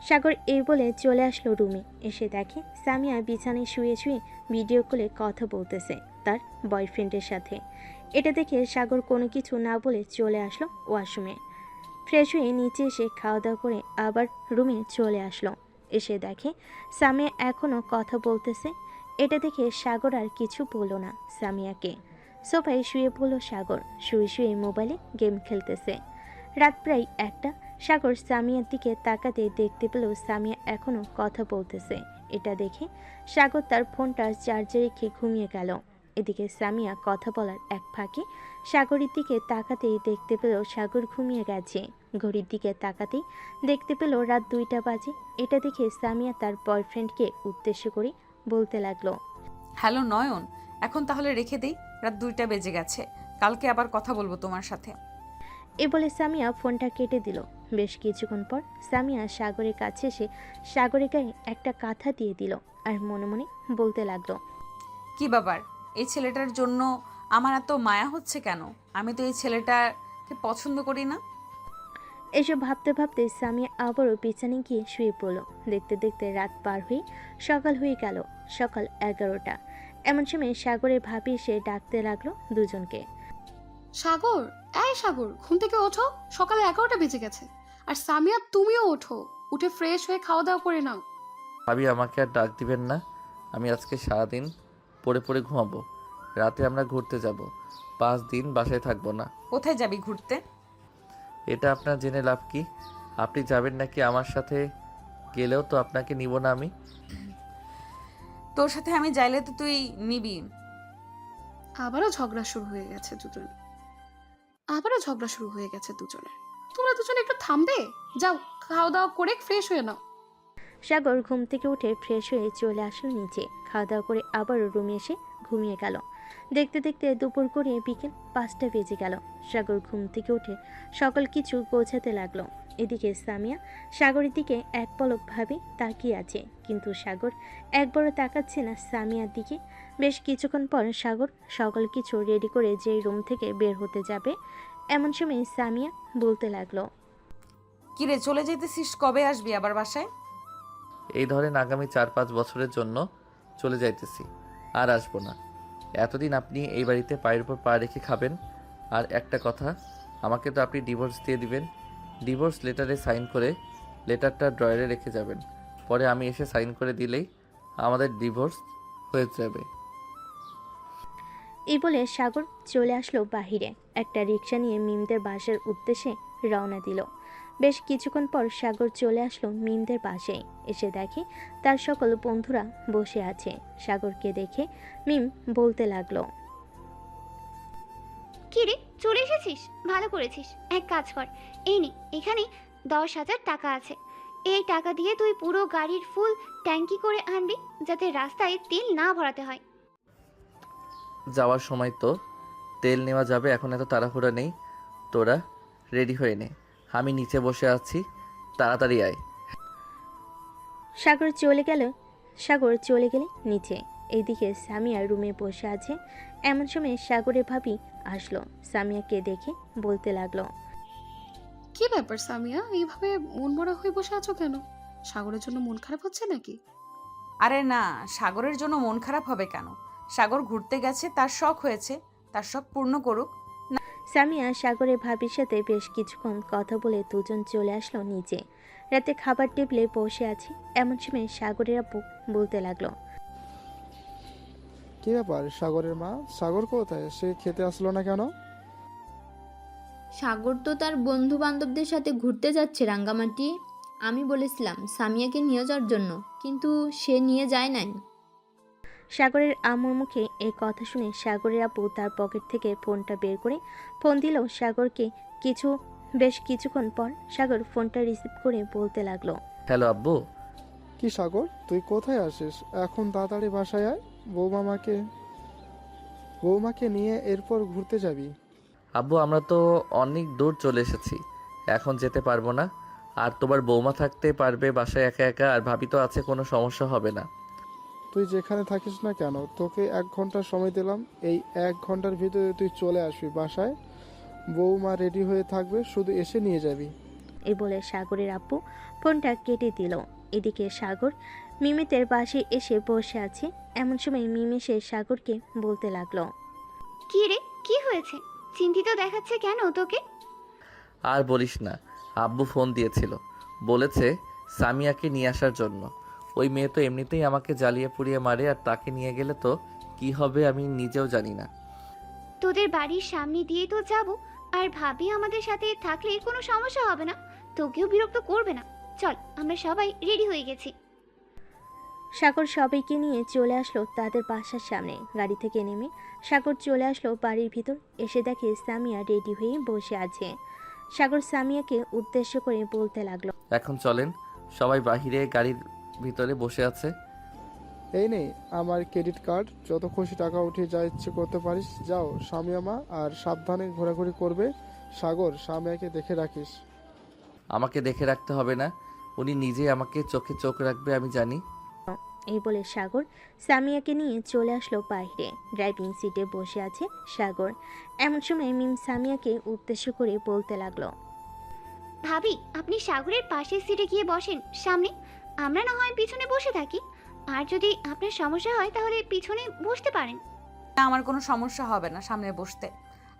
সাগর এই বলে চলে আসলো রুমে। এসে দেখে সামিয়া বিছানায় শুয়ে শুয়ে ভিডিও কলে কথা বলতেছে তার বয়ফ্রেন্ডের সাথে। এটা দেখে সাগর কোনো কিছু না বলে চলে আসলো ওয়াশরুমে। ফ্রেশ হয়ে নিচে এসে খাওয়া দাওয়া করে আবার রুমে চলে আসলো। এসে দেখে সামিয়া এখনও কথা বলতেছে। এটা দেখে সাগর আর কিছু বলল না সামিয়াকে। সোফায় শুয়ে পড়ল সাগর, শুয়ে শুয়ে মোবাইলে গেম খেলতেছে। রাত প্রায় 1টা। সাগর সামিয়ার দিকে তাকাতে দেখতে পেল সামিয়া এখনও কথা বলতেছে। এটা দেখে সাগর তার ফোনটা চার্জে রেখে ঘুমিয়ে গেল। এদিকে সামিয়া কথা বলার এক ফাঁকে সাগরের দিকে তাকাতেই দেখতে পেল সাগর ঘুমিয়ে গেছে। ঘড়ির দিকে তাকাতেই দেখতে পেল রাত 2টা বাজে। এটা দেখে সামিয়া তার বয়ফ্রেন্ডকে উদ্দেশ্য করে বলতে লাগলো, হ্যালো নয়ন, এখন তাহলে রেখে দেই, রাত 2টা বেজে গেছে। কালকে আবার কথা বলবো তোমার সাথে। এ বলে সামিয়া ফোনটা কেটে দিল। বেশ কিছুক্ষণ পর সামিয়া সাগরের কাছে এসে সাগরের গায়ে একটা কাঁথা দিয়ে দিল আর মনে মনে বলতে লাগলো, কি বাবার, এই ছেলেটার জন্য আমার এত মায়া হচ্ছে কেন? আমি তো এই ছেলেটাকে পছন্দ করি না। এসব ভাবতে ভাবতে সামিয়া আবারও বিছানায় গিয়ে শুয়ে পড়ল। দেখতে দেখতে রাত পার হয়ে সকাল হয়ে গেল। সকাল 11টা। এমন সময় সাগরের ভাবি এসে ডাকতে লাগলো দুজনকে। সাগর, এই সাগর, ঘুম থেকে ওঠো, সকালে 11টা বেজে গেছে। আর সামিয়া, তুমিও ওঠো, উঠে ফ্রেশ হয়ে খাওয়া দাওয়া করে নাও। ভাবি আমাকে আর ডাক দিবেন না, আমি আজকে সারাদিন পড়ে পড়ে ঘুমাবো। রাতে আমরা ঘুরতে যাব, 5 দিন বাসায় থাকবো না। কোথায় যাবি ঘুরতে? এটা আপনার জেনে লাভ কি? আপনি যাবেন নাকি আমার সাথে? গেলেও তো আপনাকে নিব না আমি। তোর সাথে আমি যাইলে তো তুই নিবি। আবারও ঝগড়া শুরু হয়ে গেছে দুজনে। তোমরা দুজনে একটু থামবে? যাও, খাওয়া দাওয়া করে ফ্রেশ হয়ে নাও। সাগর ঘুম থেকে উঠে ফ্রেশ হয়ে চলে আসলো নিচে। খাওয়া দাওয়া করে আবারও রুমে এসে ঘুমিয়ে গেল। দেখতে দেখতে দুপুর গড়িয়ে বিকেল 5টা বেজে গেল। সাগর ঘুম থেকে উঠে সকল কিছু গোছাতে লাগলো। এদিকে সামিয়া সাগরের দিকে এক পলক ভাবে তাকিয়ে আছে, কিন্তু সাগর একবারও তাকাচ্ছে না সামিয়ার দিকে। বেশ কিছুক্ষণ পর সাগর সকল কিছু রেডি করে যেই রুম থেকে বের হতে যাবে, এমন সময় সামিয়া বলতে লাগলো, কিরে চলে যেতেছিস? কবে আসবি আবার বাসায়? এই ধরেন আগামী 4-5 বছরের জন্য চলে যাইতেছি, আর আসবো না। এতদিন আপনি এই বাড়িতে পায়ের উপর পা রেখে খাবেন। আর একটা কথা, আমাকে তো আপনি ডিভোর্স দিয়ে দিবেন। ডিভোর্স লেটারে সাইন করে লেটারটা ড্রয়ারে রেখে যাবেন। পরে আমি এসে সাইন করে দিলেই আমাদের ডিভোর্স হয়ে যাবে। এই বলে সাগর চলে আসলো বাহিরে। একটা রিক্সা নিয়ে মিমদের বাসার উদ্দেশ্যে রওনা দিল। বেশ কিছুক্ষণ পর সাগর চলে আসলো মিমদের বাসায়। এসে দেখে তার সকল বন্ধুরা বসে আছে। সাগরকে দেখে মিম বলতে লাগলো, কি রে, চলে এসেছিস? ভালো করেছিস। এক কাজ কর, এই নে, এখানে 10,000 টাকা আছে। এই টাকা দিয়ে তুই পুরো গাড়ির ফুল ট্যাঙ্কি করে আনবি, যাতে রাস্তায় তেল না ভরাতে হয়। যাওয়ার সময় তো তেল নেওয়া যাবে, এখন এত তাড়াহুড়া নেই। তোরা রেডি হয়ে নে, আমি নিচে বসে আছি, তাড়াতাড়ি আয়। সাগর চলে গেলে নিচে। এইদিকে সামিয়া রুমে বসে আছে। এমন সময় সাগরের ভাবি আসলো। সামিয়াকে দেখে বলতে লাগলো, কি ব্যাপার সামিয়া, এইভাবে মন মরা হয়ে বসে আছো কেন? সাগরের জন্য মন খারাপ হচ্ছে নাকি? আরে না, সাগরের জন্য মন খারাপ হবে কেন? সাগর ঘুরতে গেছে, তার শখ হয়েছে, তার শখ পূর্ণ করুক। সামিয়া সাগরের ভাবির সাথে বেশ কিছুক্ষণ কথা বলে দুজন চলে আসলো নিচে। রাতে খাবার টেবিলে বসে আছে। এমন সময় সাগরের আব্বু বলতে লাগলো, কি ব্যাপার সাগরের মা? সাগর কোথায়? সে খেতে আসলো না কেন? সাগর তো তার বন্ধু বান্ধবদের সাথে ঘুরতে যাচ্ছে রাঙ্গামাটি। আমি বলেছিলাম সামিয়াকে নিয়ে যাওয়ার জন্য, কিন্তু সে নিয়ে যায় নাই। সাগরের আম্মুর মুখে এই কথা শুনে সাগরের আব্বু তার পকেট থেকে ফোনটা বের করে ফোন দিল সাগরকে। বেশ কিছুক্ষণ পর সাগর ফোনটা রিসিভ করে বলতে লাগলো, হ্যালো আব্বু। কি সাগর, তুই কোথায় আসিস? এখন তাড়াতাড়ি বাসায় আয়। বৌমাকে নিয়ে এরপর ঘুরতে যাবি। আব্বু আমরা তো অনেক দূর চলে এসেছি, এখন যেতে পারবো না। আর তোমার বৌমা থাকতে পারবে বাসায় একা একা, আর ভাবি তো আছে, কোনো সমস্যা হবে না। তুই যেখানে থাকিস না কেন, তোকে 1 ঘন্টা সময় দিলাম। এই 1 ঘন্টার ভিতরে তুই চলে আসবি বাসায়। বৌমা রেডি হয়ে থাকবে, শুধু এসে নিয়ে যাবি। এই বলে সাগরের আব্বু ফোনটা কেটে দিল। এদিকে সাগর মিমিতের বাসায় এসে বসে আছে। এমন সময় মিম এসে সাগরকে বলতে লাগলো, কি রে, কি হয়েছে? চিন্তিত দেখাচ্ছে কেন তোকে? আর বলিস না, আব্বু ফোন দিয়েছিল, বলেছে সামিয়াকে নিয়ে আসার জন্য। ওই মেয়ে তো এমনিতেই আমাকে জ্বালিয়ে পুড়িয়ে মারে, আর তাকে নিয়ে গেলে তো কি হবে আমি নিজেও জানি না। তোদের বাড়ির সামনে দিয়ে তো যাব, আর ভাবি আমাদের সাথে থাকলে কোনো সমস্যা হবে না, তোকেও বিরক্ত করবে না। চল, আমরা সবাই রেডি হয়ে গেছি। সাগর সবাইকে নিয়ে চলে আসলো তাদের বাসার সামনে। গাড়ি থেকে নেমে সাগর চলে আসলো বাড়ির ভিতর। এসে দেখে সামিয়া রেডি হয়ে বসে আছে। সাগর সামিয়াকে উদ্দেশ্য করে বলতে লাগলো, এখন চলেন, সবাই বাহিরে গাড়ির ভিতরে বসে আছে। এই নে আমার ক্রেডিট কার্ড, যত খুশি টাকা উঠিয়ে যা ইচ্ছে করতে পারিস। যাও সামিয়া মা, আর সাবধানে ঘোরাঘুরি করবে। সাগর, সামিয়াকে দেখে রাখিস। আমাকে দেখে রাখতে হবে না, উনি নিজেই আমাকে চোখে চোখ রাখবে, আমি জানি। এই বলে সাগর সামিয়াকে নিয়ে চলে আসলো বাইরে। ড্রাইভিং সিটে বসে আছে সাগর। এমন সময় মিম সামিয়াকে উদ্দেশ্য করে বলতে লাগলো, ভাবি, আপনি সাগরের পাশের সিটে গিয়ে বসেন সামনে, আমরা না হয় পিছনে বসে থাকি। আর যদি আপনার সমস্যা হয় তাহলে পিছনে বসতে পারেন। না, আমার কোনো সমস্যা হবে না সামনে বসতে।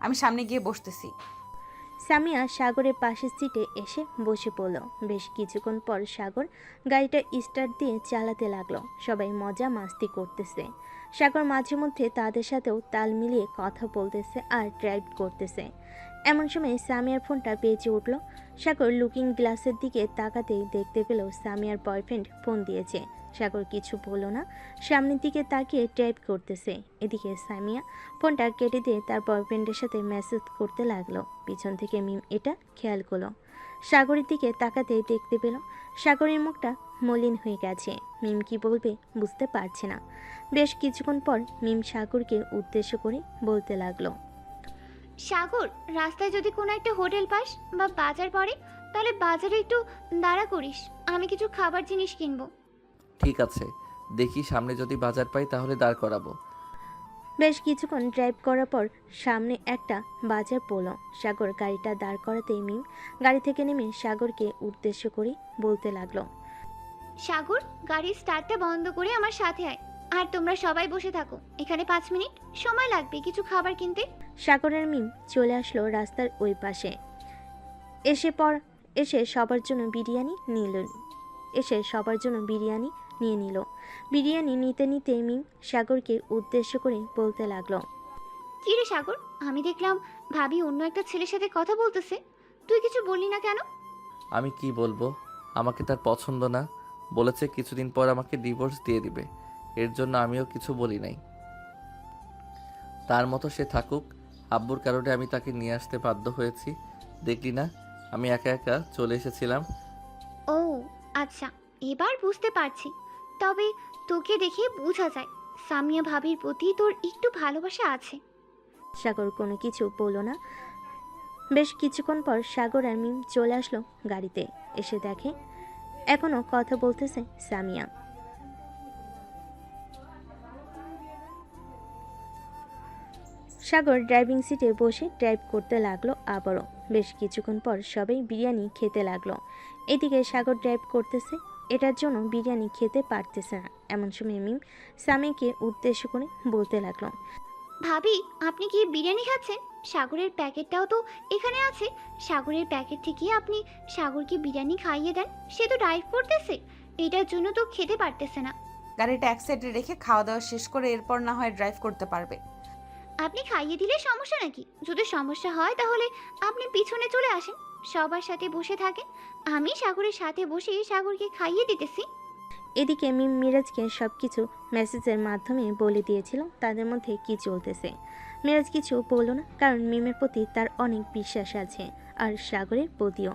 আমি সামনে গিয়ে বসতেছি। সামিয়া সাগরের পাশের সিটে এসে বসে পড়ল। বেশ কিছুক্ষণ পর সাগর গাড়িটা স্টার্ট দিয়ে চালাতে লাগলো। সবাই মজা মাস্তি করতেছে। সাগর মাঝে মধ্যে তাদের সাথেও তাল মিলিয়ে কথা বলতেছে আর ড্রাইভ করতেছে। এমন সময় সামিয়ার ফোনটা বেজে উঠল। সাগর লুকিং গ্লাসের দিকে তাকাতেই দেখতে পেল সামিয়ার বয়ফ্রেন্ড ফোন দিয়েছে। সাগর কিছু বলল না, সামনের দিকে তাকিয়ে ড্রাইভ করতেছে। এদিকে সামিয়া ফোনটা কেটে দিয়ে তার বয়ফ্রেন্ডের সাথে মেসেজ করতে লাগলো। পিছন থেকে মিম এটা খেয়াল করলো। সাগরের দিকে তাকাতেই দেখতে পেল সাগরের মুখটা মলিন হয়ে গেছে। মিম কি বলবে বুঝতে পারছে না। বেশ কিছুক্ষণ পর মিম সাগরকে উদ্দেশ্য করে বলতে লাগলো, সাগর, রাস্তায় যদি কোনো একটা হোটেল পাস বা বাজার পড়ে তাহলে বাজারে একটু দাঁড়া করিস, আমি কিছু খাবার জিনিস কিনবো। ঠিক আছে, দেখি সামনে যদি বাজার পাই তাহলে দাঁড় করাবো। বেশ কিছুক্ষণ ড্রাইভ করার পর সামনে একটা বাজার পড়ল। সাগর গাড়িটা দাঁড় করাতেই মিম গাড়ি থেকে নেমে সাগরকে উদ্দেশ্য করে বলতে লাগলো, সাগর, গাড়ির স্টার্টটা বন্ধ করে আমার সাথে আয়। আর তোমরা সবাই বসে থাকো এখানে, 5 মিনিট সময় লাগবে কিছু খাবার কিনতে। সাগরের মিম চলে আসলো রাস্তার ওই পাশে। এসে সবার জন্য বিরিয়ানি নিয়ে নিল। বিরিয়ানি নিতে নিতে মিম সাগরকে উদ্দেশ্য করে বলতে লাগলো, কি রে সাগর, আমি দেখলাম ভাবি অন্য একটা ছেলের সাথে কথা বলতেছে, তুই কিছু বললি না কেন? আমি কি বলবো, আমাকে তার পছন্দ না, বলেছে কিছুদিন পর আমাকে ডিভোর্স দিয়ে দিবে। এর জন্য আমিও কিছু বলি নাই। তার মতো সে থাকুক, আব্বুর কারণে আমি তাকে নিয়ে আসতে বাধ্য হয়েছি। দেখলি না, আমি একা একা চলে এসেছিলাম। ও আচ্ছা, এবার বুঝতে পারছি। তবে তোকে দেখে বোঝা যায় সামিয়া ভাবির প্রতি তোর একটু ভালোবাসা আছে। সাগর কোনো কিছু বলল না। বেশ কিছুক্ষণ পর সাগর আর মিম চলে আসলো গাড়িতে। এসে দেখে এখনো কথা বলতেছে সামিয়া। সাগর ড্রাইভিং সিটে বসে ড্রাইভ করতে লাগলো আবারও। বেশ কিছুক্ষণ পর সবাই বিরিয়ানি খেতে লাগলো। এদিকে সাগর ড্রাইভ করতেছে, এটার জন্য বিরিয়ানি খেতে পারতেছে না। এমন সময় মিম সামিয়াকে উদ্দেশ্য করে বলতে লাগলো, ভাবি, আপনি কি বিরিয়ানি খাচ্ছেন? সাগরের প্যাকেটটাও তো এখানে আছে। সাগরের প্যাকেট থেকে আপনি সাগরকে বিরিয়ানি খাইয়ে দেন, সে তো ড্রাইভ করতেছে, এটার জন্য তো খেতে পারতেছে না। গাড়িটা এক সাইডে রেখে খাওয়া দাওয়া শেষ করে এরপর না হয় ড্রাইভ করতে পারবে। আপনি খাইয়ে দিলে সমস্যা নাকি? যদি সমস্যা হয় তাহলে আপনি পিছনে চলে আসেন, সবার সাথে বসে থাকেন, আমি সাগরের সাথে বসে সাগরকে খাইয়ে দিতেছি। এদিকে মিম মিরাজকে সব কিছু মেসেজের মাধ্যমে বলে দিয়েছিল তাদের মধ্যে কি চলতেছে। মিরাজ কিছু বলল না, কারণ মিমের প্রতি তার অনেক বিশ্বাস আছে, আর সাগরের প্রতিও।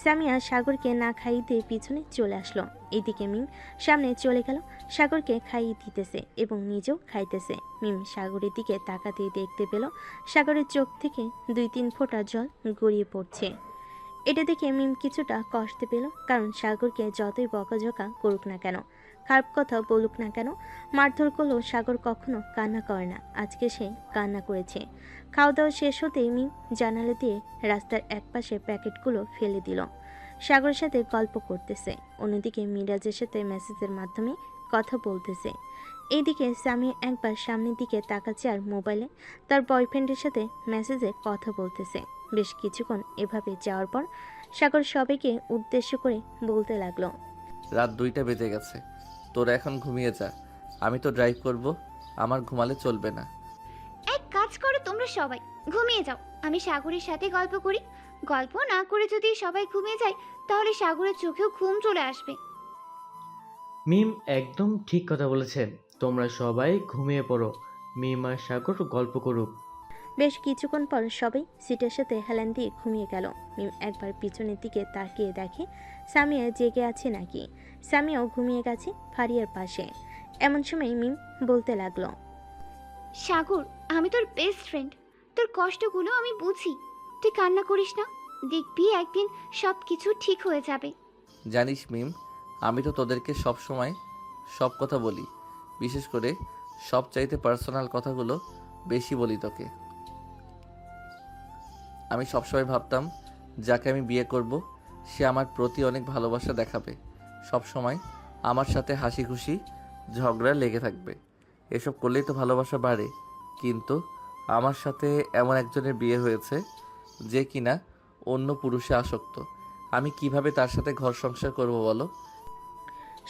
সামিয়া সাগরকে না খাইয়ে দিয়ে পিছনে চলে আসলো। এদিকে মিম সামনে চলে গেল, সাগরকে খাইয়ে দিতেছে এবং নিজেও খাইতেছে। মিম সাগরের দিকে তাকাতে দেখতে পেল সাগরের চোখ থেকে 2-3 ফোঁটা জল গড়িয়ে পড়ছে। এটা দেখে মিম কিছুটা কষ্ট পেল, কারণ সাগরকে যতই বকাঝকা করুক না কেন, খারাপ কথা বলুক না কেন, মারধর করলেও সাগর কখনো কান্না করে না। আজকে সে কান্না করেছে। খাওয়া দাওয়া শেষ হতেই মিম জানালা দিয়ে রাস্তার একপাশে প্যাকেটগুলো ফেলে দিল। সাগরের সাথে গল্প করতেছে, অন্যদিকে মিরাজের সাথে মেসেজের মাধ্যমে কথা বলতেছে। এইদিকে সামিয়া একবার সামনের দিকে তাকাচ্ছে আর মোবাইলে তার বয়ফ্রেন্ডের সাথে মেসেজে কথা বলতেছে। বেশ কিছুক্ষণ এভাবে যাওয়ার পর সাগর সবাইকে উদ্দেশ্য করে বলতে লাগলো, রাত 2টা বেজে গেছে, তোরা এখন ঘুমিয়ে যা, আমি তো ড্রাইভ করব, আমার ঘুমালে চলবে না। এক কাজ করো, তোমরা সবাই ঘুমিয়ে যাও, আমি সাগরের সাথে গল্প করি। গল্প না করে যদি সবাই ঘুমিয়ে যায় তাহলে সাগরের চোখেও ঘুম চলে আসবে। মিম একদম ঠিক কথা বলেছেন, তোমরা সবাই ঘুমিয়ে পড়ো, মিম আর সাগর গল্প করুক। বেশ কিছুক্ষণ পর সবাই সিটের সাথে হেলান দিয়ে ঘুমিয়ে গেল। মিম একবার পিছনের দিকে তাকিয়ে দেখে সামিয়া জেগে আছে নাকি। সামিয়াও ঘুমিয়ে গেছে ফারিয়ার পাশে। এমন সময় মিম বলতে লাগলো, সাগর, আমি তোর বেস্ট ফ্রেন্ড, তোর কষ্টগুলো আমি বুঝি, তুই কান্না করিস না, দেখবি একদিন সব কিছু ঠিক হয়ে যাবে। জানিস মিম, আমি তো তোদেরকে সব সময় সব কথা বলি, বিশেষ করে সবচাইতে পার্সোনাল কথাগুলো বেশি বলি তোকে। আমি সবসময় ভাবতাম যাকে আমি বিয়ে করব সে আমার প্রতি অনেক ভালোবাসা দেখাবে, সব সময় আমার সাথে হাসি খুশি ঝগড়া লেগে থাকবে। এসব করলেই তো ভালোবাসা বাড়ে। কিন্তু আমার সাথে এমন একজনের বিয়ে হয়েছে যে কিনা অন্য পুরুষে আসক্ত। আমি কিভাবে তার সাথে ঘর সংসার করব বলো?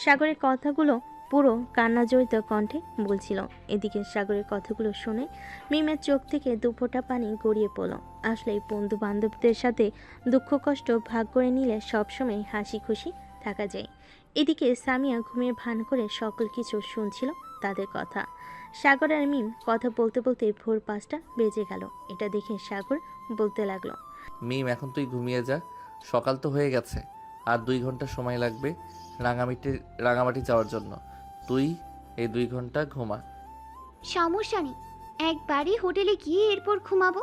সাগরের কথাগুলো পুরো কান্নাজড়িত কণ্ঠে বলছিল। এদিকে সাগরের কথাগুলো শুনে মিমের চোখ থেকে দুফোঁটা পানি গড়িয়ে পড়ল। আসলে বন্ধু বান্ধবদের সাথে দুঃখ কষ্ট ভাগ করে নিলে সবসময় হাসি খুশি থাকা যায়। এদিকে সামিয়া ঘুমিয়ে ভান করে সকল কিছু শুনছিল তাদের কথা। সাগর আর মিম কথা বলতে বলতে ভোর 5টা বেজে গেল। এটা দেখে সাগর বলতে লাগলো, মিম, এখন তুই ঘুমিয়ে যা। সকাল তো হয়ে গেছে, আর 2 ঘন্টা সময় লাগবে রাঙামাটি যাওয়ার জন্য। তুই এই 2 ঘন্টা ঘুমা। সমস্যা নেই, একবারই হোটেলে গিয়ে এরপর ঘুমাবো।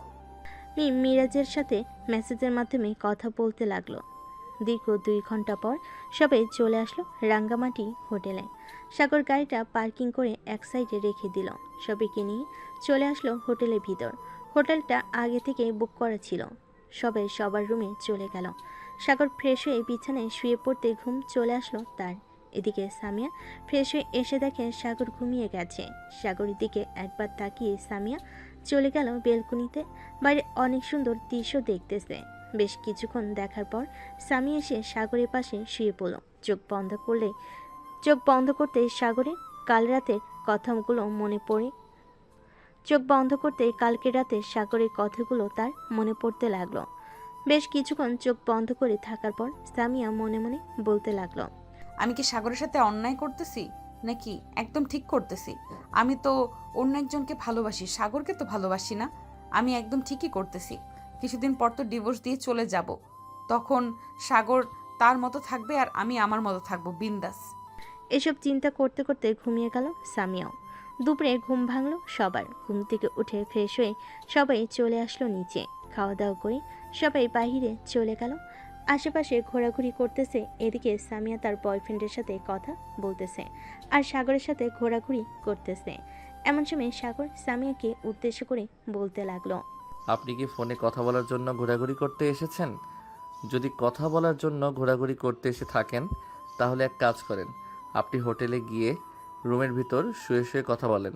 মিম মিরাজের সাথে মেসেজের মাধ্যমে কথা বলতে লাগলো। দীর্ঘ 2 ঘন্টা পর সবাই চলে আসলো রাঙ্গামাটি হোটেলে। সাগর গাড়িটা পার্কিং করে এক সাইডে রেখে দিল। সবাইকে নিয়ে চলে আসলো হোটেলের ভিতর। হোটেলটা আগে থেকে বুক করা ছিল। সবাই সবার রুমে চলে গেল। সাগর ফ্রেশ হয়ে বিছানায় শুয়ে পড়তে ঘুম চলে আসলো তার। এদিকে সামিয়া ফ্রেশ হয়ে এসে দেখে সাগর ঘুমিয়ে গেছে। সাগরের দিকে একবার তাকিয়ে সামিয়া চলে গেল বেলকুনিতে। বাইরে অনেক সুন্দর দৃশ্য দেখতেছে। বেশ কিছুক্ষণ দেখার পর সামি এসে সাগরের পাশে শুয়ে পড়ল। চোখ বন্ধ করতে সাগরে কাল রাতের কথাগুলো মনে পড়ে। চোখ বন্ধ করতে কালকে রাতে সাগরের কথাগুলো তার মনে পড়তে লাগলো। বেশ কিছুক্ষণ চোখ বন্ধ করে থাকার পর সামিয়া মনে মনে বলতে লাগলো, আমি কি সাগরের সাথে অন্যায় করতেছি নাকি একদম ঠিক করতেছি? আমি তো অন্য একজনকে ভালোবাসি, সাগরকে তো ভালোবাসি না। আমি একদম ঠিকই করতেছি। কিছুদিন পর তো ডিভোর্স দিয়ে চলে যাব। তখন সাগর তার মতো থাকবে আর আমি আমার মতো থাকবো, বিন্দাস। এসব চিন্তা করতে করতে ঘুমিয়ে গেল সামিয়াও। দুপুরে ঘুম ভাঙলো সবার। ঘুম থেকে উঠে ফ্রেশ হয়ে সবাই চলে আসলো নিচে। খাওয়া দাওয়া করে সবাই বাইরে চলে গেল। আশেপাশে ঘোরাঘুরি করতেছে। এদিকে সামিয়া তার বয়ফ্রেন্ডের সাথে কথা বলতেছে আর সাগরের সাথে ঘোরাঘুরি করতেছে। এমন সময় সাগর সামিয়াকে উদ্দেশ্য করে বলতে লাগলো, আপনি কি ফোনে কথা বলার জন্য ঘোরাঘুরি করতে এসেছেন? যদি কথা বলার জন্য ঘোরাঘুরি করতে এসে থাকেন তাহলে এক কাজ করেন, আপনি হোটেলে গিয়ে রুমের ভিতর শুয়ে শুয়ে কথা বলেন।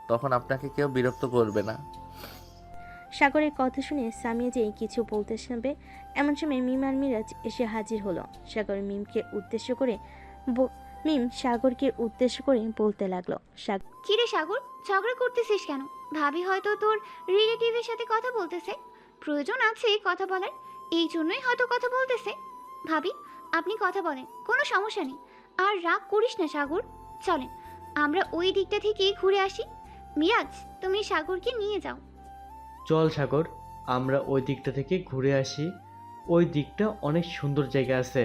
তখন আপনাকে কেউ বিরক্ত করবে না। সাগরের কথা শুনে সামিয়া যে কিছু বলতে শুনবে এমন সময় মিম আর মিরাজ এসে হাজির হলো। মিম সাগরকে উদ্দেশ্য করে বলতে লাগলো, কিরে সাগর, ঝগড়া করতেছিস কেন? ভাবি হয়তো তোর রিলেটিভের সাথে কথা বলতেছে, প্রয়োজন আছে কথা বলার, এই জন্যই হয়তো কথা বলতেছে। ভাবি, আপনি কথা বলেন, কোনো সমস্যা নেই। আর রাগ করিস না সাগর, চলেন আমরা ওই দিকটা থেকে ঘুরে আসি। মিরাজ, তুমি সাগরকে নিয়ে যাও। চল সাগর, আমরা ওই দিকটা থেকে ঘুরে আসি। ওই দিকটা অনেক সুন্দর জায়গা আছে।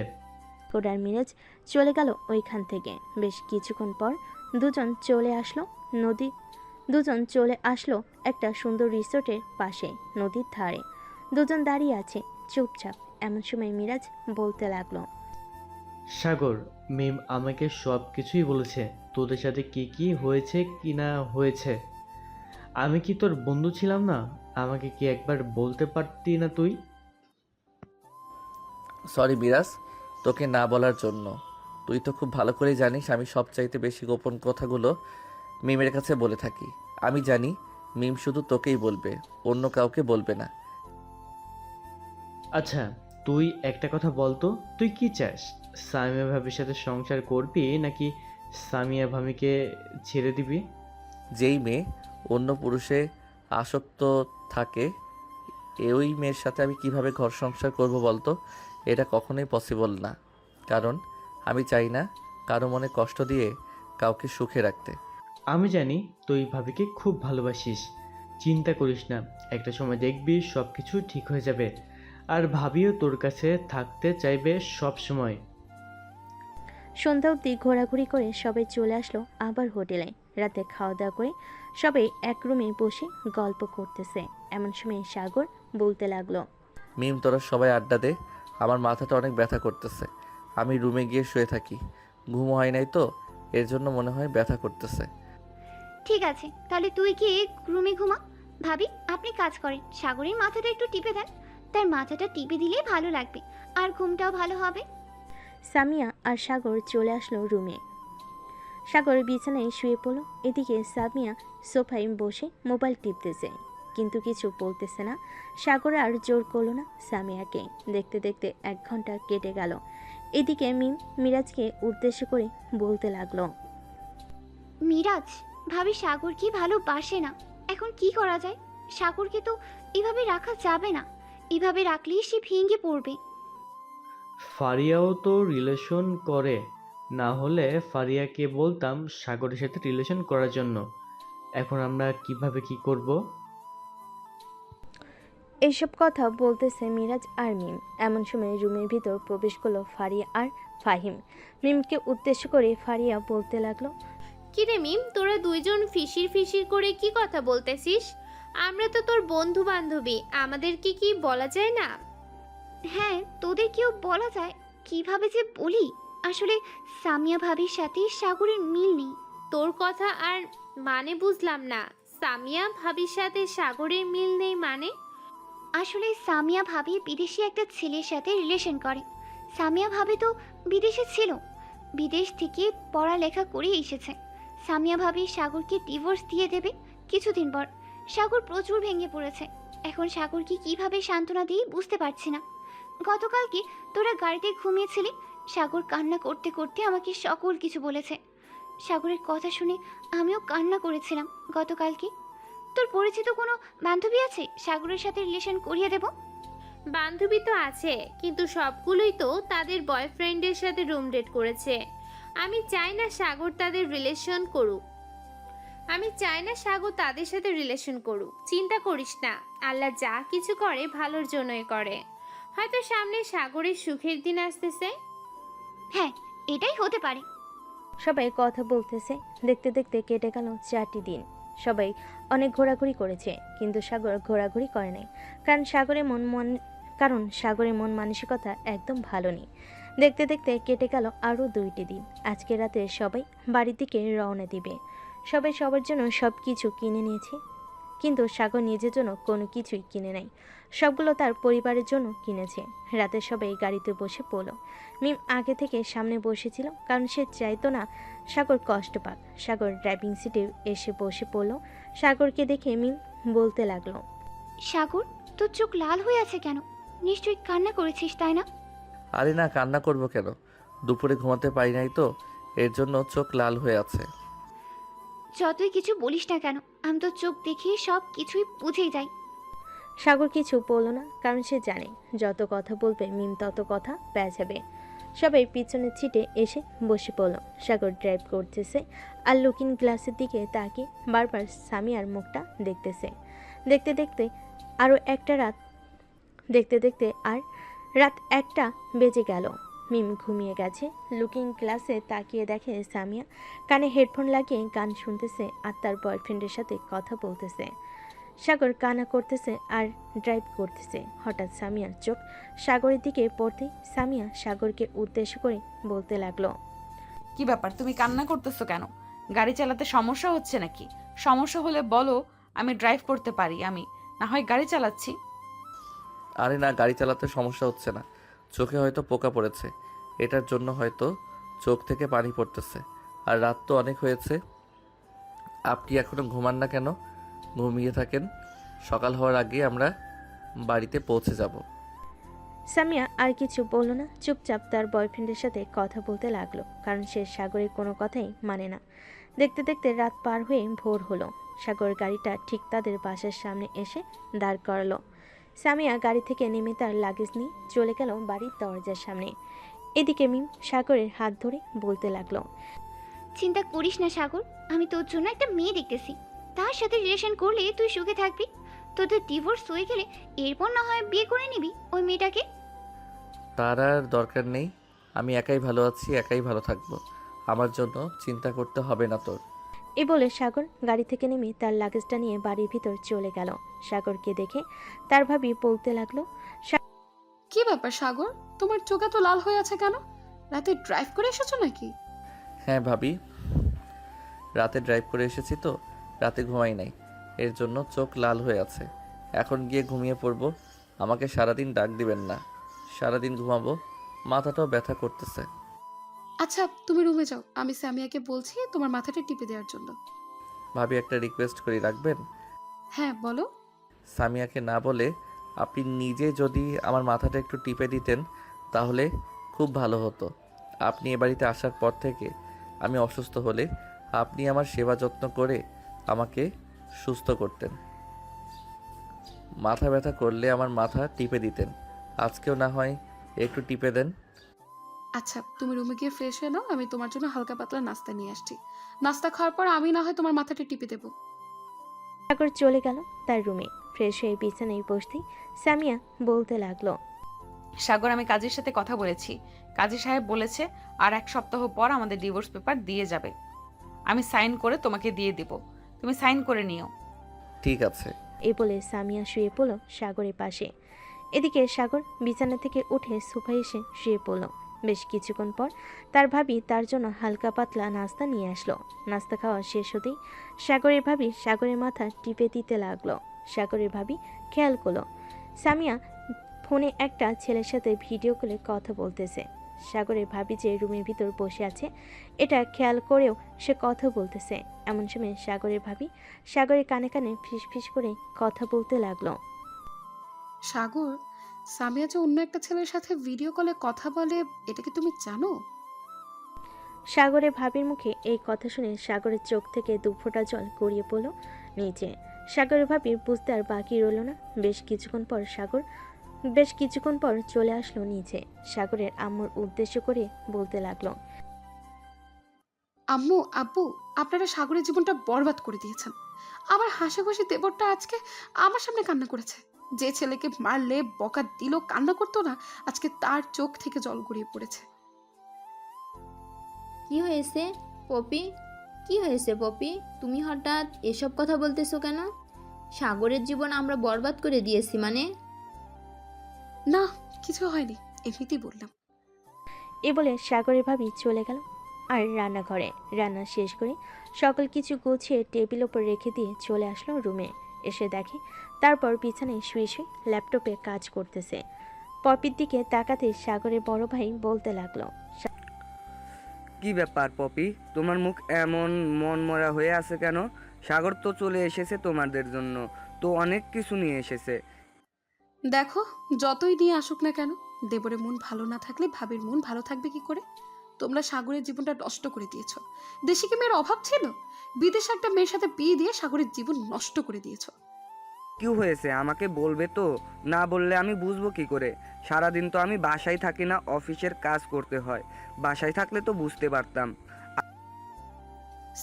সাগর আর মিরাজ চলে গেল ওইখান থেকে। বেশ কিছুক্ষণ পর দুজন চলে আসলো একটা সুন্দর রিসোর্টের পাশে নদীর ধারে। দুজন দাঁড়িয়ে আছে চুপচাপ। এমন সময় মিরাজ বলতে লাগলো, সাগর, মিম আমাকে সব কিছুই বলেছে, তোদের সাথে কি কি হয়েছে কি না হয়েছে। আমি কি তোর বন্ধু ছিলাম না? আমাকে কি একবার বলতে পারতি না তুই? সরি বিরাজ, তোকে না বলার জন্য। তুই তো খুব ভালো করেই জানিস আমি সবচাইতে বেশি গোপন কথাগুলো মিমের কাছে বলে থাকি। আমি জানি মিম শুধু তোকেই বলবে, অন্য কাউকে বলবে না। আচ্ছা, তুই একটা কথা বলতো, তুই কি চাস? সামিয়া ভাবির সাথে সংসার করবি নাকি সামিয়া ভাবিকে ছেড়ে দিবি? যেই মেয়ে অন্য পুরুষে আসক্ত থাকে ওই মেয়ের সাথে আমি কিভাবে ঘর সংসার করব বলতো? এটা কখনোই পসিবল না, কারণ আমি চাই না কারো মনে কষ্ট দিয়ে কাউকে সুখে রাখতে। আমি জানি তুই ভাবিকে খুব ভালোবাসিস, চিন্তা করিস না, একটা সময় দেখবি সব কিছু ঠিক হয়ে যাবে। আর ভাবিও তোর কাছে থাকতে চাইবে সব সময়। সন্ধ্যা অবধি ঘোরাঘুরি করে সবাই চলে আসলো আবার হোটেলে। রাতে খাওয়া দাওয়া করে সবাই এক রুমে বসে গল্প করতেছে। এমন সময় সাগর বলতে লাগলো, মিম, তোরা সবাই আড্ডা দে, আমার মাথাটা অনেক ব্যথা করতেছে। আমি রুমে গিয়ে শুয়ে থাকি, ঘুম হয় নাই তো এর জন্য মনে হয় ব্যথা করতেছে। ঠিক আছে, তাহলে তুই গিয়ে রুমে ঘুমা। ভাবি, আপনি কাজ করেন, সাগরের মাথাটা একটু টিপে দেন, তার মাথাটা টিপে দিলে ভালো লাগবে আর ঘুমটাও ভালো হবে। সামিয়া আর সাগর চলে আসলো রুমে। সাগর বিছানায় শুয়ে পড়ল। এদিকে সামিয়া সোফায় বসে মোবাইল টিপতেছে, কিন্তু কিছু বলতেছে না। সাগর আর জোর করলো না সামিয়াকে। দেখতে দেখতে 1 ঘন্টা কেটে গেল। এদিকে মিম মিরাজকে উদ্দেশ্য করে বলতে লাগলো, মিরাজ, ভাবি সাগর কি ভালোবাসে না। এখন কি করা যায়? সাগরকে তো এভাবে রাখা যাবে না। এভাবে রাখলেই সে ভেঙে পড়বে। ফারিয়াও তো রিলেশন করে, না হলে ফারিয়াকে বলতাম সাগরের সাথে রিলেশন করার জন্য। এখন আমরা কিভাবে কি করব? এইসব কথা বলতেছে মিরাজ আর মিম। এমন সময় রুমের ভিতর প্রবেশ করলো ফারিয়া আর ফাহিম। মিমকে উদ্দেশ্য করে ফারিয়া বলতে লাগলো, কিরে মিম, তোরা দুইজন ফিসির ফিসির করে কি কথা বলতেছিস? আমরা তো তোর বন্ধু বান্ধবী, আমাদেরকে কি বলা যায় না? হ্যাঁ, তোদের কেউ বলা যায়। কিভাবে যে বলি, আসলে সামিয়া ভাবির সাথে সাগরের মিল নেই। তোর কথা আর মানে বুঝলাম না। সামিয়া ভাবির সাথে সাগরের মিল নেই মানে? আসলে সামিয়া ভাবি বিদেশি একটা ছেলের সাথে রিলেশন করে। সামিয়া ভাবি তো বিদেশে ছিল, বিদেশ থেকে পড়ালেখা করে এসেছে। সামিয়া ভাবি সাগরকে ডিভোর্স দিয়ে দেবে কিছুদিন পর। সাগর প্রচুর ভেঙে পড়েছে। এখন সাগরকে কিভাবে সান্ত্বনা দিই বুঝতে পারছি না। গতকালকে তোরা গাড়িতে ঘুমিয়েছিলি, সাগর কান্না করতে করতে আমাকে সকল কিছু বলেছে। সাগরের কথা শুনে আমিও কান্না করেছিলাম গতকালকে। তোর পরিচিত কোনো বান্ধবী আছে সাগরের সাথে রিলেশন করিয়ে দেব? বান্ধবী তো আছে, কিন্তু সবগুলোই তো তাদের বয়ফ্রেন্ডের সাথে রুম ডেট করেছে। আমি চাই না সাগর তাদের রিলেশন করুক। তাদের সাথে রিলেশন করুক। চিন্তা করিস না, আল্লাহ যা কিছু করে ভালোর জন্যই করে। হয়তো সামনে সাগরের সুখের দিন আসতেছে। হ্যাঁ, এটাই হতে পারে। সবাই কথা বলতেছে। দেখতে দেখতে কেটে গেল 4টি দিন। সবাই অনেক ঘোরাঘুরি করেছে, কিন্তু সাগর ঘোরাঘুরি করে নাই। কারণ সাগরের মন মানসিকতা একদম ভালো নেই। দেখতে দেখতে কেটে গেল আরও 2টি দিন। আজকে রাতে সবাই বাড়ির দিকে রওনা দিবে। সবাই সবার জন্য সব কিছু কিনে নিয়েছে, কিন্তু সাগর নিজের জন্য কোনো কিছুই কিনে নাই। সবগুলো তার পরিবারের জন্য কিনেছে। রাতে সবাই গাড়িতে বসে পড়ল। মিম আগে থেকে সামনে বসেছিল, কারণ সে চাইতো না সাগর কষ্ট পাক। সাগর ড্রাইভিং সিটে এসে বসে পড়ল। সাগরকে দেখে মিম বলতে লাগলো, সাগর, তোর চোখ লাল হয়ে আছে কেন? নিশ্চয়ই কান্না করেছিস, তাই না? আরে না, কান্না করব কেন? দুপুরে ঘুমাতে পারি নাই তো, এর জন্য চোখ লাল হয়ে আছে। যতই কিছু বলিস না কেন, আমি তো চোখ দেখিয়ে সব কিছুই বুঝেই যাই। সাগর কিছু বলল না, কারণ সে জানে যত কথা বলবে মিম তত কথা পেঁচাবে। সবাই পিছনের সিটে এসে বসে পড়ল। সাগর ড্রাইভ করতেছে আর লুকিং গ্লাসের দিকে তাকিয়ে বারবার সামিয়ার মুখটা দেখতেছে। দেখতে দেখতে রাত 1টা বেজে গেল। মিম ঘুমিয়ে গেছে। লুকিং গ্লাসে তাকিয়ে দেখে সামিয়া কানে হেডফোন লাগিয়ে গান শুনতেছে আর তার বয়ফ্রেন্ডের সাথে কথা বলতেছে। সাগর কান্না করতেছে আর ড্রাইভ করতেছে। হঠাৎ সামিয়ার চোখ সাগরের দিকে পড়তেই সামিয়া সাগরকে উদ্দেশ্য করে বলতে লাগলো, কি ব্যাপার, তুমি কান্না করতেছো কেন? গাড়ি চালাতে সমস্যা হচ্ছে নাকি? সমস্যা হলে বলো, আমি ড্রাইভ করতে পারি, আমি না হয় গাড়ি চালাচ্ছি। আরে না, গাড়ি চালাতে সমস্যা হচ্ছে না, চোখে হয়তো পোকা পড়েছে, এটার জন্য হয়তো চোখ থেকে পানি পড়তেছে। আর রাত তো অনেক হয়েছে। আপনি এখনো ঘুমান না কেন? ঘুমিয়ে থাকেন, সকাল হওয়ার আগে আমরা বাড়িতে পৌঁছে যাব। সামিয়া আর কিছু বলল না, চুপচাপ তার বয়ফ্রেন্ডের সাথে কথা বলতে লাগলো, কারণ সে সাগরের কোনো কথাই মানে না। দেখতে দেখতে রাত পার হয়ে ভোর হলো। সাগর গাড়িটা ঠিক তাদের বাসার সামনে এসে দাঁড় করালো। সামিয়া গাড়ি থেকে নেমে তার লাগেজ নিয়ে চলে গেল বাড়ির দরজার সামনে। এদিকে মিম সাগরের হাত ধরে বলতে লাগলো, চিন্তা করিস না সাগর, আমি তোর জন্য একটা মেয়ে দেখতেছি। তার সাথে রিলেশন করলে তুই সুখে থাকবি। তোদের ডিভোর্স হয়ে গেলে এরপর না হয় বিয়ে করে নিবি ওই মেয়েটাকে। তার আর দরকার নেই, আমি একাই ভালো আছি, একাই ভালো থাকবো। আমার জন্য চিন্তা করতে হবে না তোর। এ বলে সাগর গাড়ি থেকে নেমে তার লাগেজটা নিয়ে বাড়ির ভিতর চলে গেল। সাগরকে দেখে তার ভাবি বলতে লাগলো, কি ব্যাপার সাগর, তোমার চোখে তো লাল হয়ে আছে কেন? রাতে ড্রাইভ করে এসেছো নাকি? হ্যাঁ ভাবি, রাতে ড্রাইভ করে এসেছি তো, রাতে ঘুমাই নাই, এর জন্য চোখ লাল হয়ে আছে। এখন গিয়ে ঘুমিয়ে পড়বো। আমাকে সারাদিন ডাক দিবেন না, সারাদিন ঘুমাবো, মাথাটাও ব্যথা করতেছে। আচ্ছা তুমি রুমে যাও, আমি সামিয়াকে বলছি তোমার মাথাটা টিপে দেওয়ার জন্য। ভাবি একটা রিকোয়েস্ট করি, রাখবেন? হ্যাঁ বলো। সামিয়াকে না বলে আপনি নিজে যদি আমার মাথাটা একটু টিপে দিতেন তাহলে খুব ভালো হতো। আপনি এ বাড়িতে আসার পর থেকে আমি অসুস্থ হলে আপনি আমার সেবা যত্ন করে আমাকে সুস্থ করতেন। মাথা ব্যথা করলে আমার মাথা টিপে দিতেন। আজকেও না হয় একটু টিপে দেন। আচ্ছা তুমি রুমে গিয়ে ফ্রেশ হয়ে নাও, আমি তোমার জন্য হালকা পাতলা নাস্তা নিয়ে আসছি। নাস্তা খাওয়ার পর আমি না হয় তোমার মাথাটা টিপে দেবো। সাগর চলে গেল তার রুমে। ফ্রেশ হয়ে বিছানায় বসতেই সামিয়া বলতে লাগলো, সাগর, আমি কাজীর সাথে কথা বলেছি। কাজী সাহেব বলেছে আর 1 সপ্তাহ পর আমাদের ডিভোর্স পেপার দিয়ে যাবে। আমি সাইন করে তোমাকে দিয়ে দিব, তুমি সাইন করে নিও। ঠিক আছে। এ বলে সামিয়া শুয়ে পড়ল সাগরের পাশে। এদিকে সাগর বিছানা থেকে উঠে সোফায় এসে শুয়ে পড়ল। বেশ কিছুক্ষণ পর তার ভাবি তার জন্য হালকা পাতলা নাস্তা নিয়ে আসলো। নাস্তা খাওয়া শেষ হতেই সাগরের ভাবি সাগরের মাথা টিপে দিতে লাগলো। সাগরের ভাবি খেয়াল করলো সামিয়া ফোনে একটা ছেলের সাথে ভিডিও কলে কথা বলতেছে। সাগরের ভাবি যে রুমের ভিতর বসে আছে এটা খেয়াল করেও সে কথা বলতেছে। এমন সময় সাগরের ভাবি সাগরের কানে কানে ফিসফিস করে কথা বলতে লাগলো, সাগর, সামিয়া যে অন্য একটা ছেলের সাথে ভিডিও কলে কথা বলে, এটা কি তুমি জানো? সাগরের ভাবির মুখে এই কথা শুনে সাগরের চোখ থেকে 2 ফোঁটা জল গড়িয়ে পড়ল নিচে। সাগরের ভাবির বুঝতে আর বাকি রইল না। বেশ কিছুক্ষণ পর চলে আসলো নিচে। সাগরের আম্মুর উদ্দেশ্য করে বলতে লাগলো, আম্মু, আব্বু, আপনারা সাগরের জীবনটা বরবাদ করে দিয়েছেন। আমার হাসাখুশি দেবরটা আজকে আমার সামনে কান্না করেছে। যে ছেলেকে মারলে বকা দিল কান্না করতো না, আজকে তার চোখ থেকে জল গড়িয়ে পড়েছে। কি হয়েছে পপি? কি হয়েছে পপি? তুমি হঠাৎ এসব কথা বলতেছো কেন? সাগরের জীবন আমরা বরবাদ করে দিয়েছি মানে? না, কিছু হয়নি, এমনিতেই বললাম। এ বলে সাগরের ভাবি চলে গেল আর রান্নাঘরে। রান্না শেষ করে সকল কিছু গুছিয়ে টেবিল ওপর রেখে দিয়ে চলে আসলো রুমে। এসে দেখে তারপর বিছানায় শুয়ে শুয়ে ল্যাপটপে কাজ করতেছে। পপির দিকে তাকাতে সাগরের বড় ভাই বলতে লাগলো, কি ব্যাপার পপি, তোমার মুখ এমন মনমরা হয়ে আছে কেন? সাগর তো চলে এসেছে তোমাদের জন্য, তো অনেক কিছু নিয়ে এসেছে। দেখো, যতই নিয়ে আসুক না কেন, দেবরের মন ভালো না থাকলে ভাবির মন ভালো থাকবে কি করে? তোমরা সাগরের জীবনটা নষ্ট করে দিয়েছো। দেশে কি মেয়ের অভাব ছিল? বিদেশে একটা মেয়ের সাথে বিয়ে দিয়ে সাগরের জীবন নষ্ট করে দিয়েছো। কি হয়েছে আমাকে বলবে তো? না বললে আমি বুঝবো কি করে? সারাদিন তো আমি বাসায় থাকি না, অফিসের কাজ করতে হয়। বাসায় থাকলে তো বুঝতে পারতাম।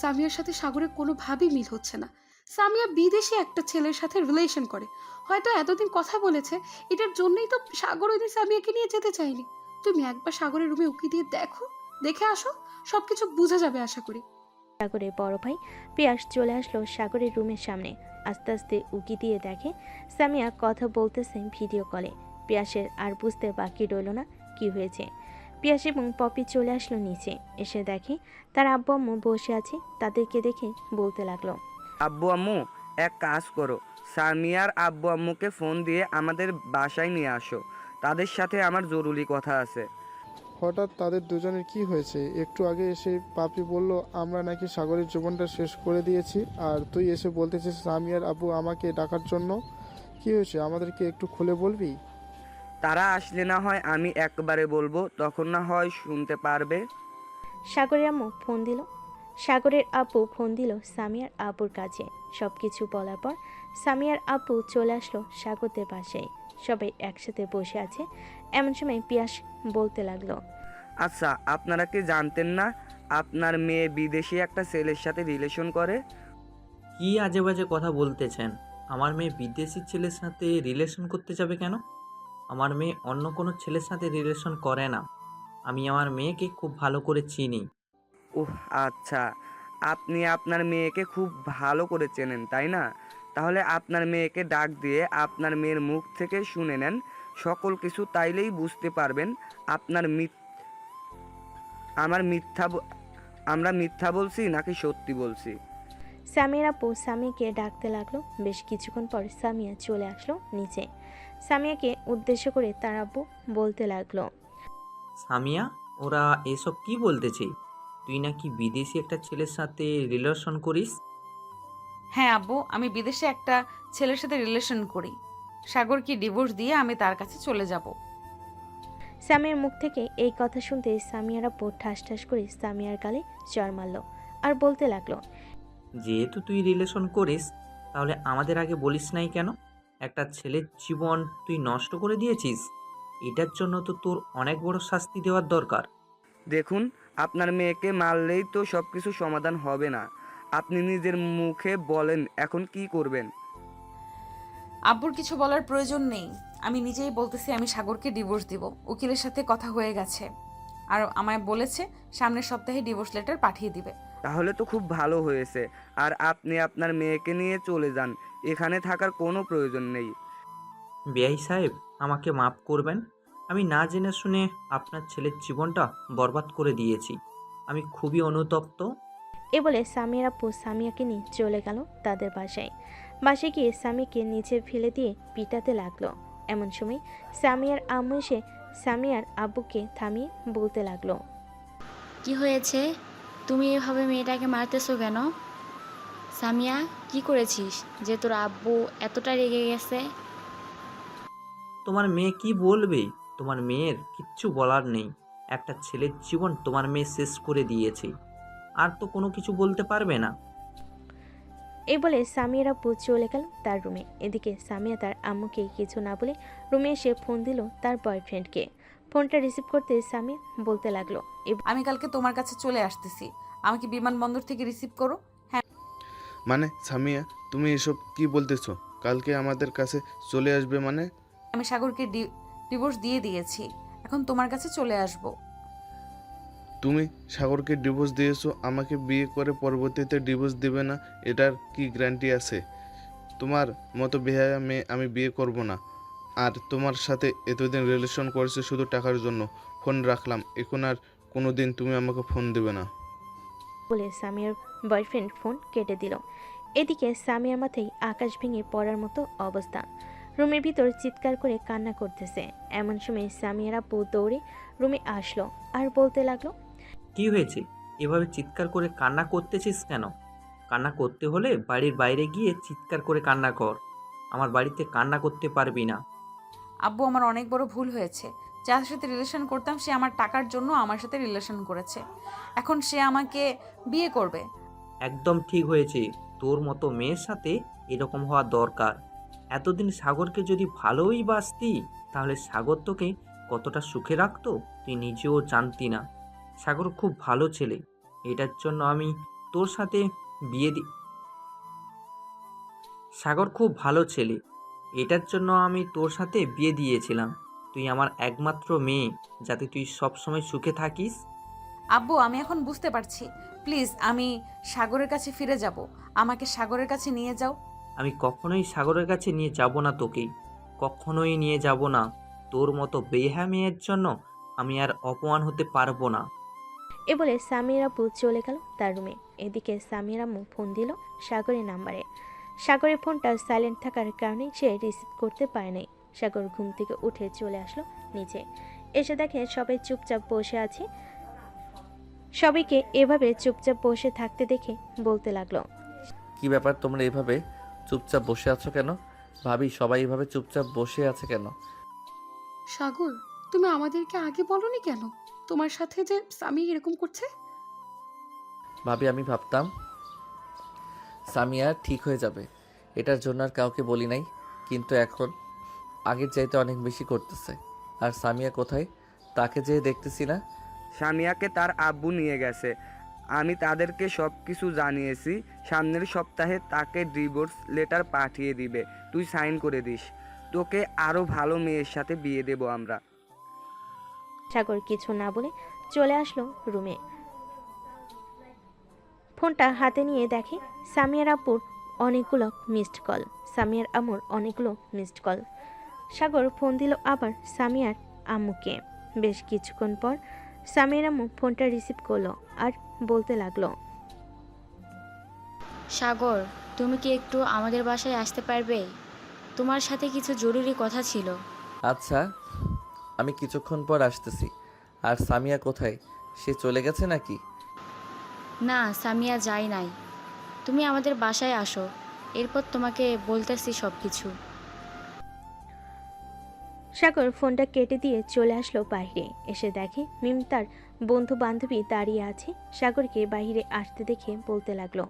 সামিয়ার সাথে সাগরের কোনোভাবেই মিল হচ্ছে না। সামিয়া বিদেশে একটা ছেলের সাথে রিলেশন করে, হয়তো এতদিন কথা বলেছে, এটার জন্যই তো সাগর ওই দিন সামিয়াকে নিয়ে যেতে চায়নি। তুমি একবার সাগরের রুমে উকি দিয়ে দেখে আসো, সবকিছু বোঝা যাবে আশা করি। সাগরের বড় ভাই পিয়াস চলে আসলো সাগরের রুমের সামনে। আস্তে আস্তে উকি দিয়ে দেখে সামিয়া কথা বলতেছে ভিডিও কলে। পিয়াসের আর বুঝতে বাকি রইল না কি হয়েছে। পিয়াস এবং পপি চলে আসলো নিচে। এসে দেখে তার আব্বু আম্মু বসে আছে। তাদেরকে দেখে বলতে লাগলো, আব্বু আম্মু, এক কাজ করো, সামিয়ার আব্বু আম্মুকে ফোন দিয়ে আমাদের বাসায় নিয়ে আসো। তাদের সাথে আমার জরুরি কথা আছে। হঠাৎ তাদের দুজনের কি হয়েছে? একটু আগে এসে পাপি বলল আমরা নাকি সাগরের জীবনটা শেষ করে দিয়েছি, আর তুই এসে বলতেছিস সামিয়ার আব্বু আমাকে ডাকার জন্য। কি হয়েছে আমাদেরকে একটু খুলে বলবি? তারা আসলে না হয় আমি একবারে বলবো, তখন না হয় শুনতে পারবে। সাগরের আম্মু ফোন দিল। সাগরের আব্বু ফোন দিল সামিয়ার আব্বুর কাছে। সব কিছু বলার পর সামিয়ার আব্বু চলে আসলো সাগরদের পাশে। সবাই একসাথে বসে আছে। এমন সময় পিয়াস বলতে লাগলো, আচ্ছা, আপনারা কি জানতেন না আপনার মেয়ে বিদেশি একটা ছেলের সাথে রিলেশন করে? কি আজে বাজে কথা বলতেছেন? আমার মেয়ে বিদেশি ছেলের সাথে রিলেশন করতে যাবে কেন? আমার মেয়ে অন্য কোনো ছেলের সাথে রিলেশন করে না। আমি আমার মেয়েকে খুব ভালো করে চিনি। ওহ আচ্ছা, আপনি আপনার মেয়েকে খুব ভালো করে চেনেন তাই না? তাহলে আপনার মেয়েকে ডাক দিয়ে আপনার মেয়ের মুখ থেকে শুনে নেন সকল কিছু, তাইলেই বুঝতে পারবেন আপনার আমরা মিথ্যা বলছি নাকি সত্যি বলছি। সামিয়ার আব্বু সামিয়াকে ডাকতে লাগলো। বেশ কিছুক্ষণ পর সামিয়া চলে আসলো নিচে। সামিয়াকে উদ্দেশ্য করে তার আব্বু বলতে লাগলো, সামিয়া, ও ওরা এসব কি বলতেছে? তুই নাকি বিদেশি একটা ছেলের সাথে রিলেশন করিস? হ্যাঁ আব্বু, আমি বিদেশে একটা ছেলের সাথে রিলেশন করি। সাগরকে ডিভোর্স দিয়ে আমি তার কাছে চলে যাব। সামিয়ার মুখ থেকে এই কথা শুনতে সামিয়ার আপু ঠাস ঠাস করে সামিয়ার গালে চড় মারল আর বলতে লাগলো, যেহেতু তুই রিলেশন করিস, তাহলে আমাদের আগে বলিস নাই কেন? একটা ছেলের জীবন তুই নষ্ট করে দিয়েছিস। এটার জন্য তো তোর অনেক বড় শাস্তি দেওয়ার দরকার। দেখুন, আপনার মেয়েকে মারলেই তো সব কিছু সমাধান হবে না। আপনি নিজের মুখে বলেন এখন কি করবেন। আব্বুর কিছু বলার প্রয়োজন নেই, আমি নিজেই বলতেছি আমি সাগরকে ডিভোর্স দিব। উকিলের সাথে কথা হয়ে গেছে, আর আমায় বলেছে সামনের সপ্তাহে ডিভোর্স লেটার পাঠিয়ে দিবে। তাহলে তো খুব ভালো হয়েছে। আর আপনি আপনার মেয়েকে নিয়ে চলে যান, এখানে থাকার কোনো প্রয়োজন নেই। বেআই সাহেব, আমাকে মাফ করবেন। আমি না জেনে শুনে আপনার ছেলের জীবনটা বরবাদ করে দিয়েছি। আমি খুবই অনুতপ্ত। এ বলে সামিয়ার আপু সামিয়াকে নিয়ে চলে গেল তাদের বাসায়। বাসায় গিয়ে সামিয়াকে নিচে ফেলে দিয়ে পিটাতে লাগলো। এমন সময় সামিয়ার আম্মু এসে সামিয়ার আব্বুকে থামিয়ে বলতে লাগলো, কি হয়েছে? তুমি এভাবে মেয়েটাকে মারতেছো কেন? সামিয়া, কি করেছিস যে তোর আব্বু এতটা রেগে গেছে? তোমার মেয়ে কি বলবে? তোমার মেয়ের কিচ্ছু বলার নেই। একটা ছেলের জীবন তোমার মেয়ে শেষ করে দিয়েছে, আর তো কোনো কিছু বলতে পারবে না। এই বলে সামিয়ার আপু চলে গেল তার রুমে। এদিকে সামিয়া তার আম্মুকে কিছু না বলে রুমে এসে ফোন দিল তার বয়ফ্রেন্ডকে। ফোনটা রিসিভ করতে সামিয়া বলতে লাগলো, আমি কালকে তোমার কাছে চলে আসতেছি, আমাকে বিমানবন্দর থেকে রিসিভ করো। হ্যাঁ, মানে সামিয়া, তুমি এসব কি বলতেছো? কালকে আমাদের কাছে চলে আসবে মানে? আমি সাগরকে ডিভোর্স দিয়ে দিয়েছি, এখন তোমার কাছে চলে আসব। তুমি সাগরকে ডিভোর্স দিয়েছো, আমাকে বিয়ে করে পরবর্তীতে ডিভোর্স দেবে না, এটার কি গ্যারান্টি আছে? তোমার মতো বেহায়া মেয়ে আমি বিয়ে করব না। আর তোমার সাথে এতদিন রিলেশন করেছে শুধু টাকার জন্য। ফোন রাখলাম, এখন আর কোনো দিন তুমি আমাকে ফোন দেবে না। বলে সামিয়ার বয়ফ্রেন্ড ফোন কেটে দিল। এদিকে সামিয়ার মাথায় আকাশ ভেঙে পড়ার মতো অবস্থা। রুমের ভিতর চিৎকার করে কান্না করতেছে। এমন সময় সামিয়ার আপু দৌড়ে রুমে আসলো আর বলতে লাগলো, কি হয়েছে? এভাবে চিৎকার করে কান্না করতেছিস কেন? কান্না করতে হলে বাড়ির বাইরে গিয়ে চিৎকার করে কান্না কর। আমার বাড়িতে কান্না করতে পারবি না। আব্বু, আমার অনেক বড় ভুল হয়েছে। যার সাথে রিলেশন করতাম সে আমার টাকার জন্য আমার সাথে রিলেশন করেছে, এখন সে আমাকে বিয়ে করবে। একদম ঠিক হয়েছে। তোর মতো মেয়ের সাথে এরকম হওয়া দরকার। এতদিন সাগরকে যদি ভালোই বাসতি, তাহলে সাগর তোকে কতটা সুখে রাখতো তুই নিজেও জানতি না। সাগর খুব ভালো ছেলে, এটার জন্য আমি তোর সাথে বিয়ে দি সাগর খুব ভালো ছেলে, এটার জন্য আমি তোর সাথে বিয়ে দিয়েছিলাম। তুই আমার একমাত্র মেয়ে, যাতে তুই সবসময় সুখে থাকিস। আব্বু, আমি এখন বুঝতে পারছি, প্লিজ আমি সাগরের কাছে ফিরে যাব, আমাকে সাগরের কাছে নিয়ে যাও। আমি কখনোই সাগরের কাছে নিয়ে যাব না তোকে, কখনোই নিয়ে যাব না। তোর মতো বেহা মেয়ের জন্য আমি আর অপমান হতে পারবো না। এ বলে সামিয়ার আপু চলে গেল তার রুমে। এদিকে সামিয়ার আম্মু ফোন দিল সাগরের নাম্বারে। সাগরের ফোনটা সাইলেন্ট থাকার কারণে সে রিসিভ করতে পারে নাই। সাগর ঘুম থেকে উঠে চলে আসলো নিচে। এসে দেখে সবাই চুপচাপ বসে আছে। সবাইকে এভাবে চুপচাপ বসে থাকতে দেখে বলতে লাগলো, কি ব্যাপার, তোমরা এভাবে চুপচাপ বসে আছো কেন? ভাবি, সবাই এভাবে চুপচাপ বসে আছে কেন? সাগর, তুমি আমাদেরকে আগে বলনি কেন তোমার সাথে যে স্বামী এরকম করছে? ভাবি, আমি ভাবতাম সামিয়া ঠিক হয়ে যাবে, এটার জন্য আর কাউকে বলি নাই, কিন্তু এখন আগের চাইতে অনেক বেশি করতেছে। আর সামিয়া কোথায়, তাকে যেয়ে দেখতেছি না। সামিয়াকে তার আব্বু নিয়ে গেছে। আমি তাদেরকে সব কিছু জানিয়েছি। সামনের সপ্তাহে তাকে ডিভোর্স লেটার পাঠিয়ে দিবে, তুই সাইন করে দিস। তোকে আরও ভালো মেয়ের সাথে বিয়ে দেব আমরা। সাগর কিছু না বলে চলে আসলো রুমে। ফোনটা হাতে নিয়ে দেখে সামিয়ার আপুর অনেকগুলো মিসড কল, সামিয়ার আম্মুর অনেকগুলো মিসড কল। সাগর ফোন দিল আবার সামিয়ার আম্মুকে। বেশ কিছুক্ষণ পর সামিয়ার আম্মু ফোনটা রিসিভ করলো আর বলতে লাগলো, সাগর, তুমি কি একটু আমাদের বাসায় আসতে পারবে? তোমার সাথে কিছু জরুরি কথা ছিল। আচ্ছা, আমি কিছুক্ষণ পর আসতেছি। আর সামিয়া কোথায়? সে চলে গেছে নাকি? না, সামিয়া যায় নাই। তুমি আমাদের বাসায় আসো, এরপর তোমাকে বলতেছি সব কিছু। সাগর ফোনটা কেটে দিয়ে চলে আসলো বাইরে। এসে দেখে মিম তার বন্ধু বান্ধবী দাঁড়িয়ে আছে। সাগরকে বাইরে আসতে দেখে বলতে লাগলো,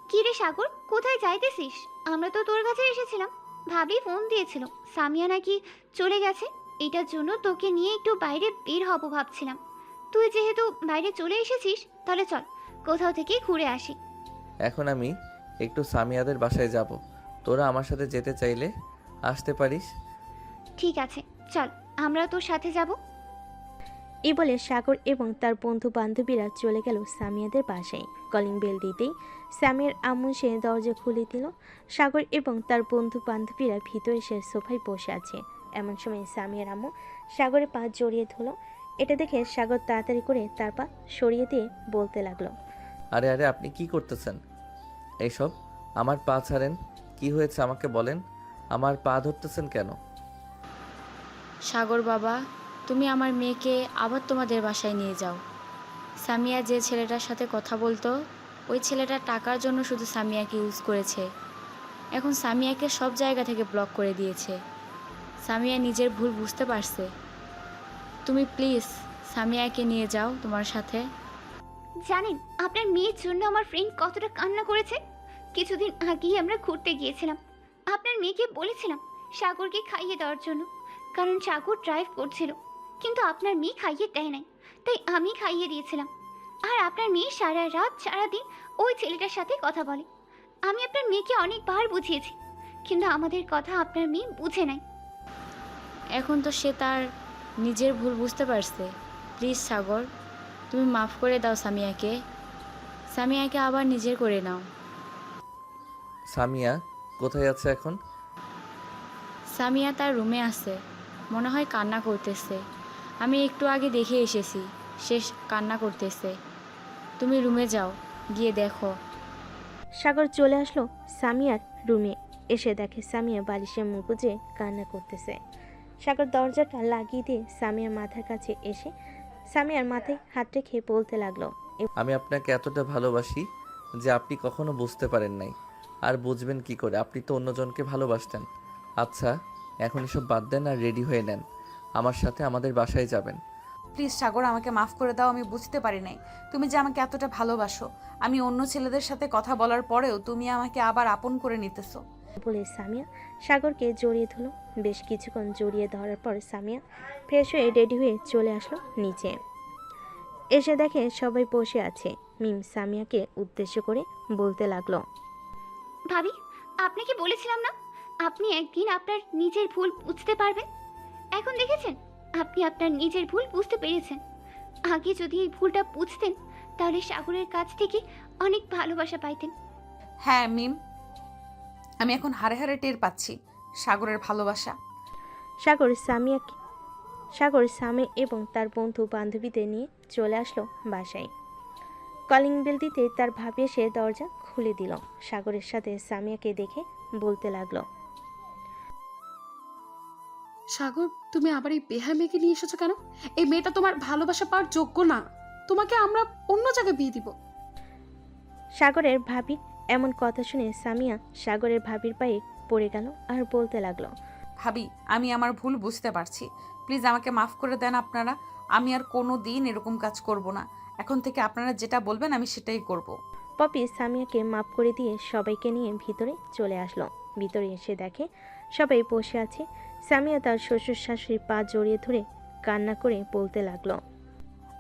কি রে সাগর, কোথায় যাইতেছিস? আমরা তো তোর কাছে এসেছিলাম। ভাবি ফোন দিয়েছিল সামিয়া নাকি চলে গেছে, এটার জন্য তোকে নিয়ে একটু বাইরে বের হব ভাবছিলাম। তুই যেহেতু বাইরে চলে এসেছিস, তাহলে চল কোথাও থেকে ঘুরে আসি। এখন আমি একটু সামিয়াদের বাসায় যাব। তোরা আমার সাথে যেতে চাইলে আসতে পারিস। ঠিক আছে, চল আমরা তোর সাথে যাব। এই বলে সাগর এবং তার বন্ধু বান্ধবীরা চলে গেল সামিয়াদের বাসায়। কলিং বেল দিতেই সামিয়ার আম্মু সে দরজা খুলে দিল। সাগর এবং তার বন্ধু বান্ধবীরা ভিতরে সে সোফায় বসে আছে। এমন সময় সামিয়ার আম্মু সাগরের পা জড়িয়ে ধরল। এটা দেখে সাগর তাড়াতাড়ি করে তার পা সরিয়ে দিয়ে বলতে লাগলো, আরে আরে, আপনি কি করতেছেন এইসব? আমার পা ছাড়েন। কি হয়েছে আমাকে বলেন। আমার পা ধরতেছেন কেন? সাগর বাবা, তুমি আমার মেয়েকে আবার তোমাদের বাসায় নিয়ে যাও। সামিয়া যে ছেলেটার সাথে কথা বলতো, ওই ছেলেটা টাকার জন্য শুধু সামিয়াকে ইউজ করেছে। এখন সামিয়াকে সব জায়গা থেকে ব্লক করে দিয়েছে। সামিয়া নিজের ভুল বুঝতে পারছে। তুমি প্লিজ সামিয়াকে নিয়ে যাও তোমার সাথে। জানেন আপনার মেয়ের জন্য আমার ফ্রেন্ড কতটা কান্না করেছে? কিছুদিন আগেই আমরা ঘুরতে গিয়েছিলাম। আপনার মেয়েকে বলেছিলাম সাগরকে খাইয়ে দেওয়ার জন্য, কারণ সাগর ড্রাইভ করছিল, কিন্তু আপনার মেয়ে খাইয়ে দেয় নাই, তাই আমি খাইয়ে দিয়েছিলাম। আর আপনার মেয়ে সারা রাত সারাদিন ওই ছেলেটার সাথে কথা বলে। আমি আপনার মেয়েকে অনেকবার বুঝিয়েছি, কিন্তু আমাদের কথা আপনার মেয়ে বুঝে নাই। এখন তো সে তার নিজের ভুল বুঝতে পারছে। প্লিজ সাগর, তুমি মাফ করে দাও সামিয়াকে। সামিয়াকে আবার নিজের করে নাও। সামিয়া কোথায় আছে এখন? সামিয়া তার রুমে আছে, মনে হয় কান্না করতেছে। আমি একটু আগে দেখে এসেছি, সে কান্না করতেছে। তুমি রুমে যাও, গিয়ে দেখো। সাগর চলে আসলো সামিয়ার রুমে। এসে দেখে সামিয়া বালিশে মুখ গুজে কান্না করতেছে। সাগর দরজাটা লাগিয়ে দিয়ে সামিয়ার মাথার কাছে এসে সামিয়ার মাথায় হাত রেখে বলতে লাগলো, আমি আপনাকে এতটা ভালোবাসি যে আপনি কখনো বুঝতে পারেন নাই। আর বুঝবেন কি করে? আপনি তো অন্যজনকে ভালোবাসতেন। আচ্ছা, এখন এসব বাদ দেন আর রেডি হয়ে নেন। আমার সাথে আমাদের বাসায় যাবেন। প্লিজ সাগর, আমাকে মাফ করে দাও। আমি বুঝতে পারি নাই তুমি যে আমাকে এতটা ভালোবাসো। আমি অন্য ছেলেদের সাথে কথা বলার পরেও তুমি আমাকে আবার আপন করে নিতেছো। বলে সামিয়া সাগরকে জড়িয়ে ধরল। বেশ কিছুক্ষণ জড়িয়ে ধরার পর সামিয়া ফ্রেশ হয়ে রেডি হয়ে চলে আসলো নিচে। এসে দেখে সবাই বসে আছে। মিম সামিয়াকে উদ্দেশ্য করে বলতে লাগলো, ভাবি, আপনাকে বলেছিলাম না আপনি একদিন আপনার নিজের ভুল বুঝতে পারবেন। এখন দেখেছেন আপনি আপনার নিজের ভুল বুঝতে পেরেছেন। আগে যদি এই ভুলটা বুঝতেন, তাহলে সাগরের কাছ থেকে অনেক ভালোবাসা পাইতেন। হ্যাঁ মিম, আমি এখন হাড়ে হাড়ে টের পাচ্ছি সাগরের ভালোবাসা। সাগর সামি এবং তার বন্ধু বান্ধবীদের নিয়ে চলে আসলো বাসায়। কলিং বেল দিতে তার ভাবি এসে দরজা খুলে দিল। সাগরের সাথে সামিয়াকে দেখে বলতে লাগলো, সাগর, তুমি আবার এই বেহায়া মেয়েকে নিয়ে এসেছো কেন? এই মেয়েটা তোমার ভালোবাসা পাওয়ার যোগ্য না। তোমাকে আমরা অন্য জায়গায় বিয়ে দিব। সাগরের ভাবির এমন কথা শুনে সামিয়া সাগরের ভাবির পায়ে পড়ে গেল আর বলতে লাগলো, ভাবি, আমি আমার ভুল বুঝতে পারছি। প্লিজ আমাকে মাফ করে দেন আপনারা। আমি আর কোনো দিন এরকম কাজ করব না। এখন থেকে আপনারা যেটা বলবেন আমি সেটাই করব। পপি সামিয়াকে মাফ করে দিয়ে সবাইকে নিয়ে ভিতরে চলে আসলো। ভিতরে এসে দেখে সবাই বসে আছে। সামিয়া তার শ্বশুর শাশুড়ির পা জড়িয়ে ধরে কান্না করে বলতে লাগলো,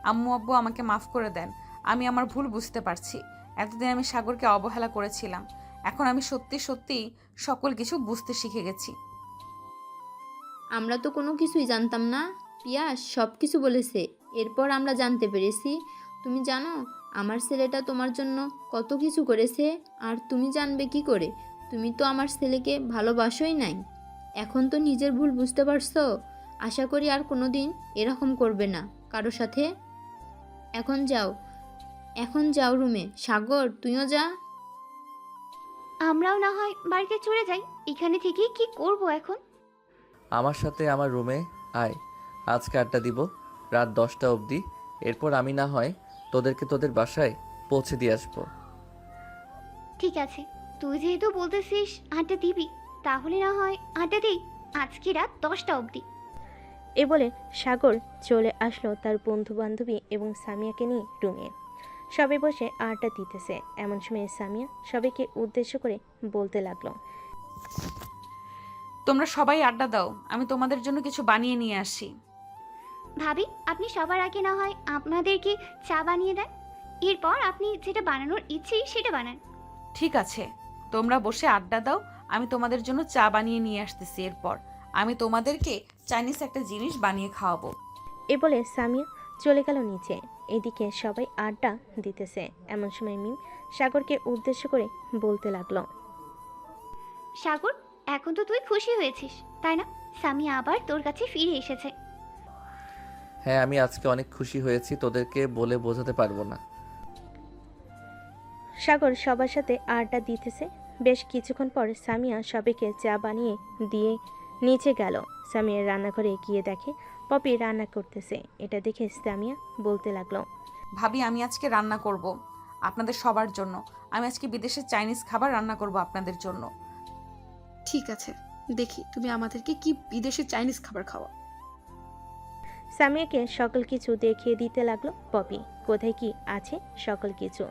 আম্মু আব্বু, আমাকে মাফ করে দেন। আমি আমার ভুল বুঝতে পারছি। এতদিন আমি সাগরকে অবহেলা করেছিলাম। এখন আমি সত্যি সত্যি সকল কিছু বুঝতে শিখে গেছি। আমরা তো কোনো কিছুই জানতাম না। পিয়াস সব কিছু বলেছে, এরপর আমরা জানতে পেরেছি। তুমি জানো আমার ছেলেটা তোমার জন্য কত কিছু করেছে, আর তুমি জানবে কি করে? তুমি তো আমার ছেলেকে ভালোবাসোই নাই। এখন তো নিজের ভুল বুঝতে পারছো। আশা করি আর কোনো দিন এরকম করবে না কারো সাথে। এখন যাও রুমে। সাগর, তুইও যা। আমরাও না হয় বাড়িতে চলে যাই। এখানে থেকে কি করব এখন? আমার সাথে আমার রুমে আয়, আজকে আড্ডা দিব। রাত 10টা অবধি। এরপর আমি না হয় তোদেরকে তোদের বাসায় পৌঁছে দিয়ে আসবো। ঠিক আছে, তুই যেহেতু বলতেছিস আড্ডা দিবি, তাহলে না হয় আড্ডা দিই আজকে রাত 10টা অবধি। এ বলে সাগর চলে আসলো তার বন্ধু বান্ধবী এবং সামিয়াকে নিয়ে রুমে। সবাই বসে আড্ডা দিতেছে। এমন সময় সামিয়া সবাইকে উদ্দেশ্য করে বলতে লাগলো, তোমরা সবাই আড্ডা দাও, আমি তোমাদের জন্য কিছু বানিয়ে নিয়ে আসি। ভাবি, আপনি সবার আগে না হয় আপনাদেরকে চা বানিয়ে দেন, এরপর আপনি যেটা বানানোর ইচ্ছে সেটা বানান। ঠিক আছে, তোমরা বসে আড্ডা দাও, আমি তোমাদের জন্য চা বানিয়ে নিয়ে আসতেছি। এরপর আমি তোমাদেরকে চাইনিজ একটা জিনিস বানিয়ে খাওয়াবো। এ বলে সামিয়া চলে গেল নিচে। এদিকে সবাই আড্ডা দিতেছে। এমন সময় মিম সাগরকে উদ্দেশ্য করে বলতে লাগলো, সাগর, এখন তো তুই খুশি হয়েছিস তাই না? সামি আবার তোর কাছে ফিরে এসেছে। হ্যাঁ, আমি আজকে অনেক খুশি হয়েছি, তোদেরকে বলে বোঝাতে পারবো না। সাগর সবার সাথে আড্ডা দিতেছে। বেশ কিছুক্ষণ পর সামিয়া সবাইকে চা বানিয়ে দিয়ে নিচে গেল। সামিয়ার রান্নাঘরে গিয়ে দেখে পপি রান্না করতেছে। এটা দেখে সামিয়া বলতে লাগলো, ভাবি, আমি আজকে রান্না করব আপনাদের সবার জন্য। আমি আজকে বিদেশের চাইনিজ খাবার রান্না করব আপনাদের জন্য। ঠিক আছে, দেখি তুমি আমাদেরকে কি বিদেশি চাইনিজ খাবার খাওয়া। সামিয়াকে সকল কিছু দেখিয়ে দিতে লাগলো পপি। কোথায় কি আছে সকল কিছু।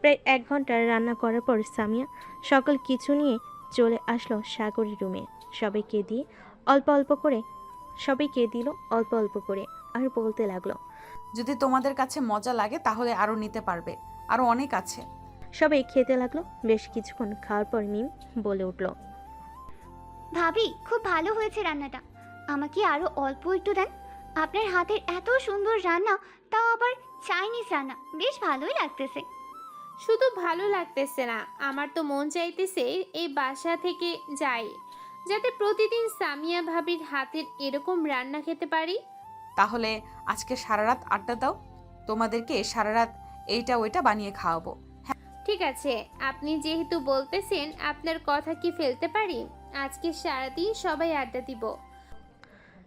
প্রায় 1 ঘন্টা রান্না করার পর সামিয়া সকল কিছু নিয়ে চলে আসলো সাগরের রুমে। সবাইকে দিল অল্প অল্প করে আর বলতে লাগলো, যদি তোমাদের কাছে মজা লাগে তাহলে আরও নিতে পারবে, আরও অনেক আছে। সবাই খেতে লাগলো। বেশ কিছুক্ষণ খাওয়ার পর মিম বলে উঠল, ভাবি, খুব ভালো হয়েছে রান্নাটা, আমাকে আরো অল্প একটু দেন। আপনার হাতের এত সুন্দর রান্না, তাও আবার চাইনিজ রান্না, বেশ ভালোই লাগতেছে। শুধু ভালো লাগতেছে না, আমার তো মন চাইতেছে এই বাসা থেকে যাই, যাতে প্রতিদিন সামিয়া ভাবির হাতের এরকম রান্না খেতে পারি। তাহলে আজকে সারা রাত আড্ডা দাও, তোমাদেরকে সারা রাত এইটা ওইটা বানিয়ে খাওয়াবো। ঠিক আছে, আপনি যেহেতু বলতেছেন, আপনার কথা কি ফেলতে পারি? আজকে সারাদিন সবাই আড্ডা দিব।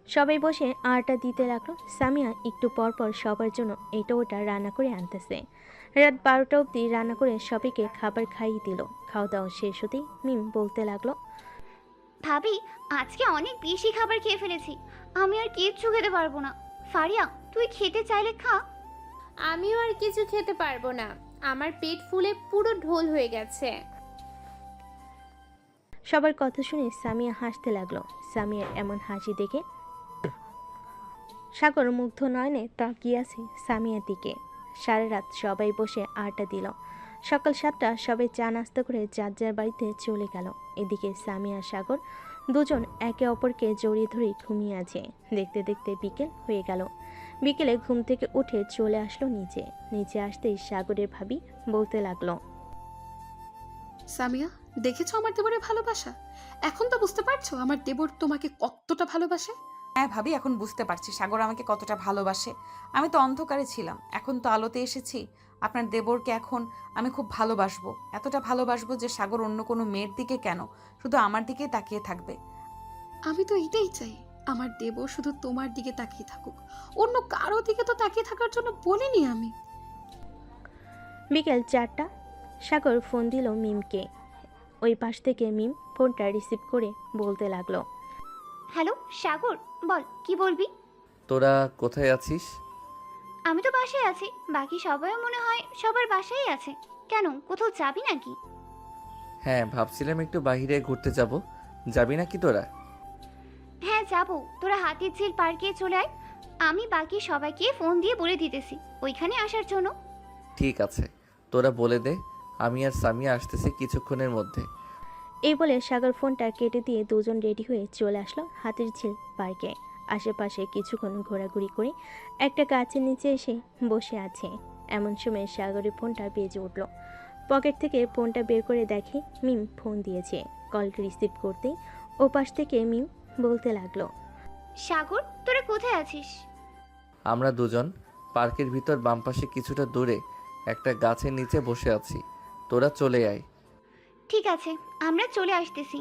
সবাই বসে আড্ডা দিতে লাগলো। সামিয়া একটু পর পর সবার জন্য এটা ওটা রান্না করে আনতেছে। রাত 12টা অবধি রান্না করে সবাইকে খাবার খাইয়ে দিল। খাওয়া দাওয়া শেষ হতেই মিম বলতে লাগলো, ভাবি, আজকে অনেক বেশি খাবার খেয়ে ফেলেছি, আমি আর কিচ্ছু খেতে পারবো না। ফারিয়া, তুই খেতে চাইলে খা। আমিও আর কিছু খেতে পারবো না, আমার পেট ফুলে পুরো ঢোল হয়ে গেছে। সবার কথা শুনে সামিয়া হাসতে লাগলো। সামিয়ার এমন হাসি দেখে সাগর মুগ্ধ নয়নে তাকিয়ে আছে সামিয়ার দিকে। সারা রাত সবাই বসে আড্ডা দিল। সকাল 7টা সবাই চা নাস্তা করে যার যার বাড়িতে চলে গেল। এদিকে সামিয়া সাগর দুজন একে অপরকে জড়িয়ে ধরে ঘুমিয়ে আছে। দেখতে দেখতে বিকেল হয়ে গেল। বিকেলে ঘুম থেকে উঠে চলে আসলো নিচে আসতেই সাগরের ভাবি বলতে লাগলো, সামিয়া, দেখেছো আমার দেবরের ভালোবাসা? এখন তো বুঝতে পারছো আমার দেবর তোমাকে কতটা ভালোবাসে। হ্যাঁ ভাবি, এখন বুঝতে পারছি সাগর আমাকে কতটা ভালোবাসে। আমি তো অন্ধকারে ছিলাম, এখন তো আলোতে এসেছি। আপনার দেবরকে এখন আমি খুব ভালোবাসবো, এতটা ভালোবাসবো যে সাগর অন্য কোনো মেয়ের দিকে কেন, শুধু আমার দিকেই তাকিয়ে থাকবে। আমি তো এটাই চাই, আমার দেবর শুধু তোমার দিকে তাকিয়ে থাকুক, অন্য কারো দিকে তো তাকিয়ে থাকার জন্য বলিনি আমি। বিকেল 4টা সাগর ফোন দিল মিমকে। ওই পাশ থেকে মিম ফোনটা রিসিভ করে বলতে লাগলো, হ্যালো সাগর, বল কি বলবি। তোরা কোথায় আছিস? আমি তো বাসায় আছি, বাকি সবাই মনে হয় সবার বাসায় আছে। কেন, কোথাও যাবি নাকি? হ্যাঁ, ভাবছিলাম একটু বাইরে ঘুরতে যাব। যাবি নাকি তোরা? হ্যাঁ যাবো, তোরা হাতির ঝিল পার্কে চলে আয়, আমি বাকি সবাইকে ফোন দিয়ে বলে দিতেছি ওইখানে আসার জন্য। ঠিক আছে, তোরা বলে দে, আমি আর সামিয়া আসতেছি কিছুক্ষণের মধ্যে। এই বলে সাগর ফোনটা কেটে দিয়ে দুজন রেডি হয়ে চলে আসলো হাতির ঝিল পার্কে। আশেপাশে কিছুক্ষণ ঘোরাঘুরি করে একটা গাছের নিচে এসে বসে আছে। এমন সময় সাগরের ফোনটা বেজে উঠল। পকেট থেকে ফোনটা বের করে দেখে মিম ফোন দিয়েছে। কল রিসিভ করতেই ওপাশ থেকে মিম বলতে লাগলো, সাগর, তোরা কোথায় আছিস? আমরা দুজন পার্কের ভিতর বাম পাশে কিছুটা দূরে একটা গাছের নিচে বসে আছি, তোরা চলে আয়। ঠিক আছে, আমরা চলে আসতেছি।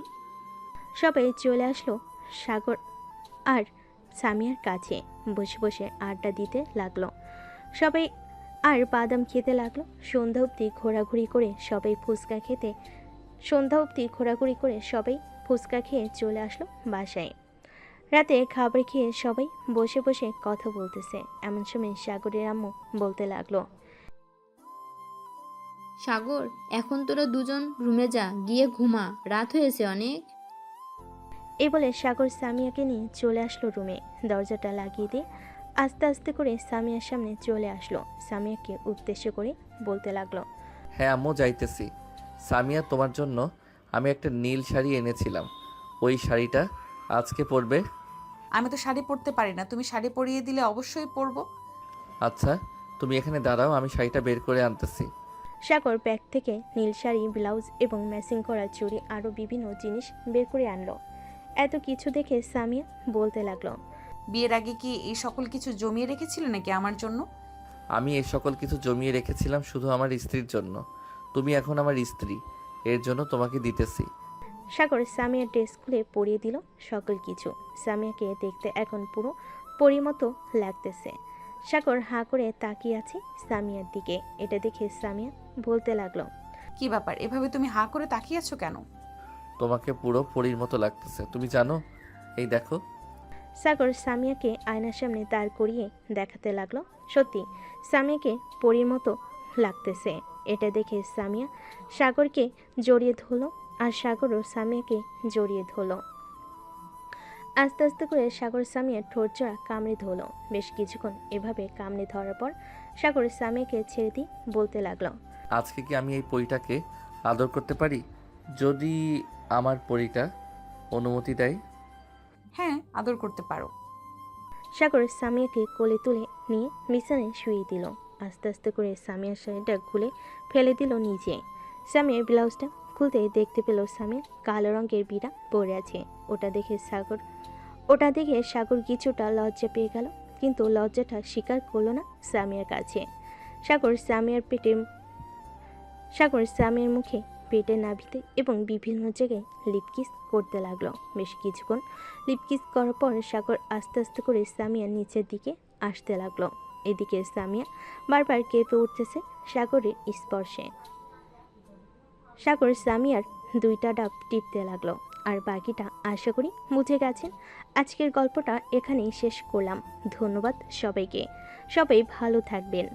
সবাই চলে আসলো। সাগর আর সামিয়ার কাছে, বসে বসে আড্ডা দিতে লাগলো। সবাই আর বাদাম খেতে লাগলো। সন্ধ্যা অবধি ঘোরাঘুরি করে সবাই ফুচকা খেয়ে চলে আসলো বাসায়। রাতে খাবার খেয়ে সবাই বসে বসে কথা বলতেছে। এমন সময় সাগরের আম্মু বলতে লাগলো, সাগর, এখন তোরা দুজন রুমে যা, গিয়ে ঘুমা, রাত হয়েছে অনেক। এই বলে সাগর সামিয়াকে নিয়ে চলে আসলো রুমে। দরজাটা লাগিয়ে দিয়ে আস্তে আস্তে করে সামিয়ার সামনে চলে আসলো। সামিয়াকে উদ্দেশ্য করে বলতে লাগলো, হ্যাঁ আম্মু, যাইতেছি। সামিয়া, তোমার জন্য আমি একটা নীল শাড়ি এনেছিলাম। ওই শাড়িটা আজকে পরবে। আমি তো শাড়ি পরতে পারি না, তুমি শাড়ি পরিয়ে দিলে অবশ্যই পরবো। আচ্ছা, তুমি এখানে দাঁড়াও, আমি শাড়িটা বের করে আনতেছি। সাগর ব্যাগ থেকে নীল শাড়ি, ব্লাউজ এবং ম্যাচিং করা চুড়ি আরও বিভিন্ন জিনিস বের করে আনলো। এত কিছু দেখে সামিয়া বলতে লাগলো, বিয়ের আগে কি এই সকল কিছু জমিয়ে রেখেছিলে নাকি আমার জন্য? আমি এই সকল কিছু জমিয়ে রেখেছিলাম শুধু আমার স্ত্রীর জন্য। তুমি এখন আমার স্ত্রী, এর জন্য তোমাকে দিতেছি। সাগর সামিয়ার ড্রেস খুলে পরিয়ে দিল সকল কিছু। সামিয়াকে দেখতে এখন পুরো পরিমতো লাগতেছে। সাগর হাঁ করে তাকিয়ে আছে সামিয়ার দিকে। এটা দেখে সামিয়া বলতে লাগলো, কি ব্যাপার, এভাবে তুমি হাঁ করে তাকিয়ে আছো কেন? তোমাকে পুরো পরীর মতো লাগতেছে, তুমি জানো? এই দেখো। সাগর সামিয়াকে আয়নার সামনে দাঁড় করিয়ে দেখাতে লাগলো। সত্যি সামিয়াকে পরীর মতো লাগতেছে। এটা দেখে সামিয়া সাগরকে জড়িয়ে ধরলো, আর সাগরও সামিয়াকে জড়িয়ে ধরলো। আস্তে আস্তে করে সাগর সামিয়ার ঠোঁট জোড়া কামড়ে ধরলো। বেশ কিছুক্ষণ এভাবে কামড়ে ধরার পর সাগর সামিয়াকে ছেড়ে দিয়ে বলতে লাগলো, আজকে কি আমি এই পরীটাকে আদর করতে পারি, যদি আমার পরীটা অনুমতি দেয়? হ্যাঁ, আদর করতে পারো। সাগর সামিয়াকে কোলে তুলে নিয়ে বিছানায় শুয়ে দিল। আস্তে আস্তে করে সামিয়ার শাড়িটা খুলে ফেলে দিল নিচে। সামিয়ার ব্লাউজটা খুলতে দেখতে পেল সামিয়া কালো রঙের বিড়া পরে আছে। ওটা দেখে সাগর কিছুটা লজ্জা পেয়ে গেল, কিন্তু লজ্জাটা স্বীকার করলো না সামিয়ার কাছে। সাগর সামিয়ার মুখে, পেটে, নাভিতে এবং বিভিন্ন জায়গায় লিপকিস করতে লাগলো। বেশ কিছুক্ষণ লিপকিস করার পর সাগর আস্তে আস্তে করে সামিয়ার নিচের দিকে আসতে লাগলো। এদিকে সামিয়া বারবার কেঁপে উঠতেছে সাগরের স্পর্শে। সাগর সামিয়ার দুইটা ডাব টিপতে লাগলো। আর বাকিটা আশা করি বুঝে গেছেন। আজকের গল্পটা এখানেই শেষ করলাম। ধন্যবাদ সবাইকে। সবাই ভালো থাকবেন।